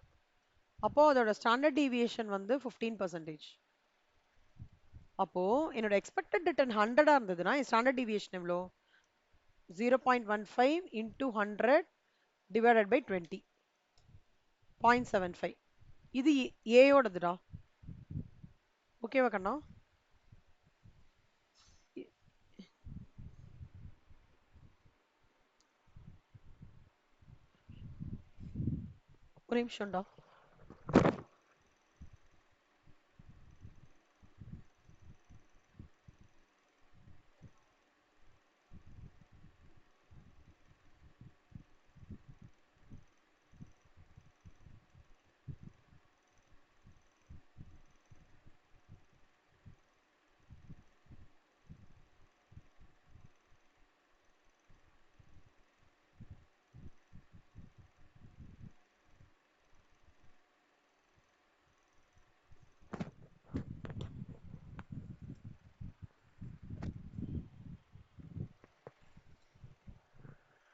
அப்போ அதோட ஸ்டாண்டர்ட் டீவியேஷன் வந்து 15%. அப்போ என்னோட எக்ஸ்பெக்டட் ரிட்டர்ன் 100 இருந்ததுன்னா என் ஸ்டாண்டர்ட் டீவியேஷன் எவ்வளோ? 0.15 into 100 divided by 20, 0.75. இது ஏயோடதுடா. ஓகேவா கண்ணா? ஒரு நிமிஷம்டா.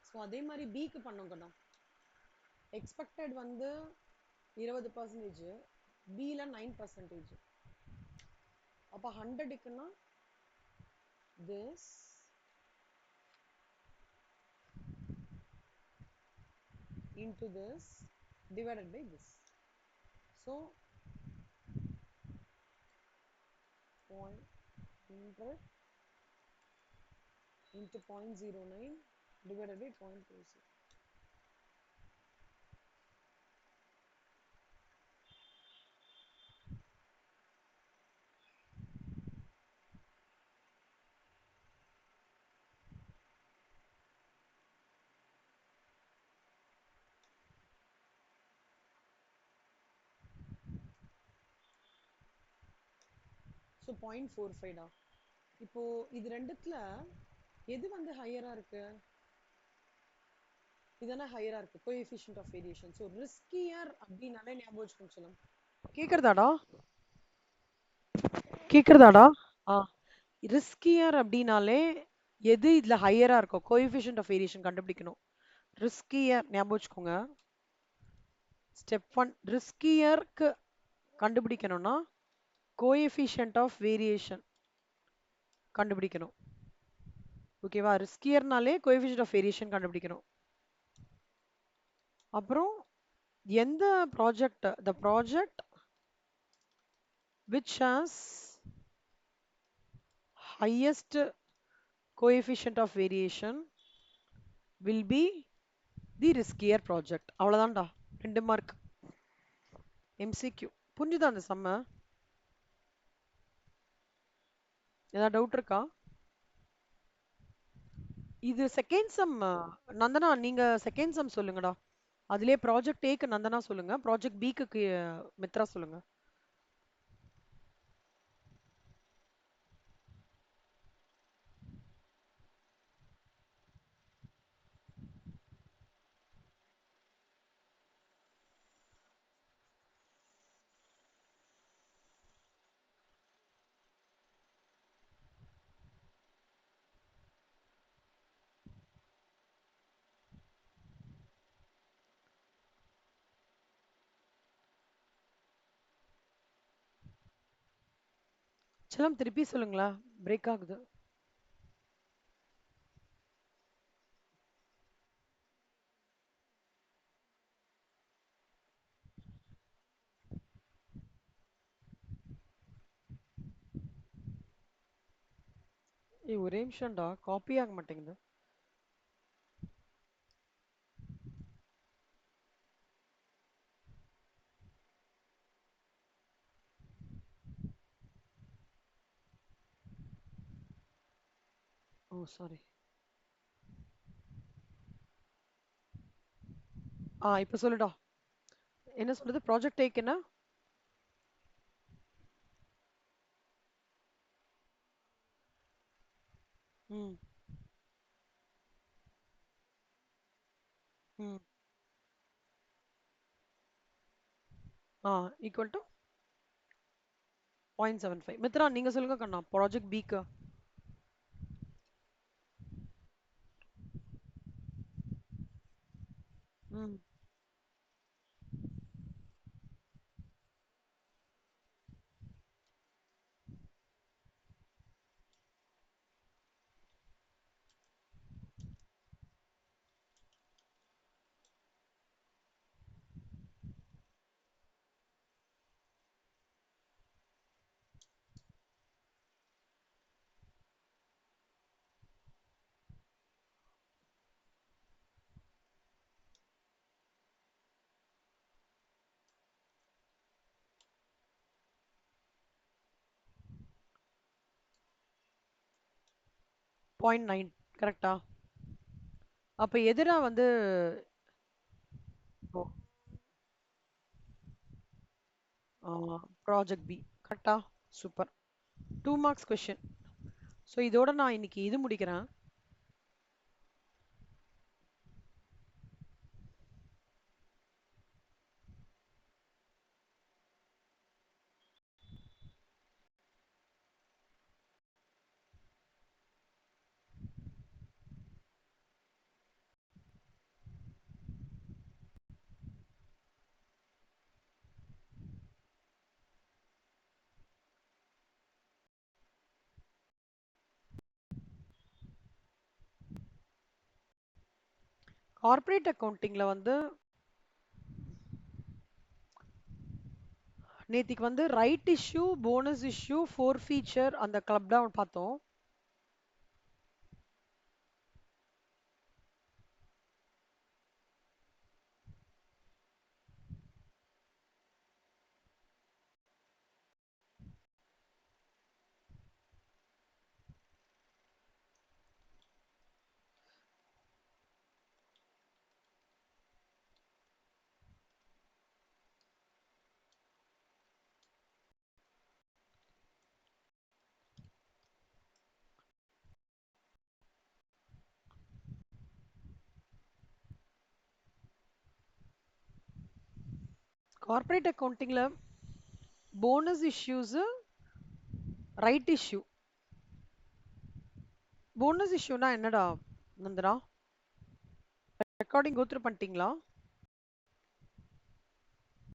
ஸோ அதே மாதிரி பிக்கு பண்ணோங்கண்ணா. எக்ஸ்பெக்டட் வந்து 20%, பியில் 9%. அப்போ 100க்குன்னா this into this divided by this. So 0.100 into 0.09 divided by 0.20. So 0.45டா. இப்போ இது ரெண்டுத்துல எது வந்து ஹையரா இருக்கு? இதானே ஹையரா இருக்கு coefficient of variation. So riskier அப்படின்னாலே ஞாபகம் வச்சுக்கோங்க சொல்லுங்க. கேக்குறதாடா? கேக்குறதாடா? ஆ, ரிஸ்கியர் அப்படின்னாலே எது இதுல ஹையரா இருக்கோ கோஎஃபிஷியன்ட் ஆஃப் வேரியேஷன் கண்டுபிடிக்கணும். ரிஸ்கியர் ஞாபகம் வச்சுக்கோங்க. ஸ்டெப் ஒன், ரிஸ்கியருக்கு கண்டுபிடிக்கணும்னா கோஎஃபிஷியன்ட் ஆஃப் வேரியேஷன் கண்டுபிடிக்கணும். ஓகேவா? ரிஸ்கியர்னாலே கோஎஃபிஷியன்ட் ஆஃப் வேரியேஷன் கண்டுபிடிக்கணும். அப்புறம் எந்த project, the project which has highest coefficient of variation will be the riskier project. அவ்வளவுதான்டா. 2 mark MCQ. புரிஞ்சுதா அந்த சம்ம? ஏதாவது டவுட் இருக்கா? இது செகண்ட் சம். நந்தனா நீங்க செகண்ட் சம் சொல்லுங்கடா. அதுலயே ப்ராஜெக்ட் ஏக்கு நந்தனா சொல்லுங்க, ப்ராஜெக்ட் பிக்கு மித்ரா சொல்லுங்க. செல்லம் திருப்பி சொல்லுங்களா, பிரேக் ஆகுது. ஏய் ஒரே நிமிஷம்டா, காப்பி ஆக மாட்டேங்குது. ஓ சாரி. இப்ப சொல்லுடா. என்ன சொல்றது? ப்ராஜெக்ட் டேக் என்ன? ம். ம். Equal to 0.75. மித்ரா நீங்க சொல்லுங்க கண்ணா, ப்ராஜெக்ட் பிக்கு. ம். பாயிண்ட் 9 கரெக்டா? அப்ப எதிரா வந்து ப்ராஜெக்ட் பி கரெக்டா? சூப்பர். 2 marks question. ஸோ இதோட நான் இன்னைக்கு இது முடிக்கிறேன். கார்ப்பரேட் அக்கவுண்டிங்ல வந்து நேத்திக்கு வந்து right issue, bonus issue, forfeiture அந்த கிளப் டவுன் பார்த்தோம். கார்ப்பரேட் அக்கவுண்டிங்ல bonus issues right issue. Bonus இஷ்யூனா என்னடா நந்தனா? ரெக்கார்டிங் கோத்ரூ பண்ணிட்டீங்களா?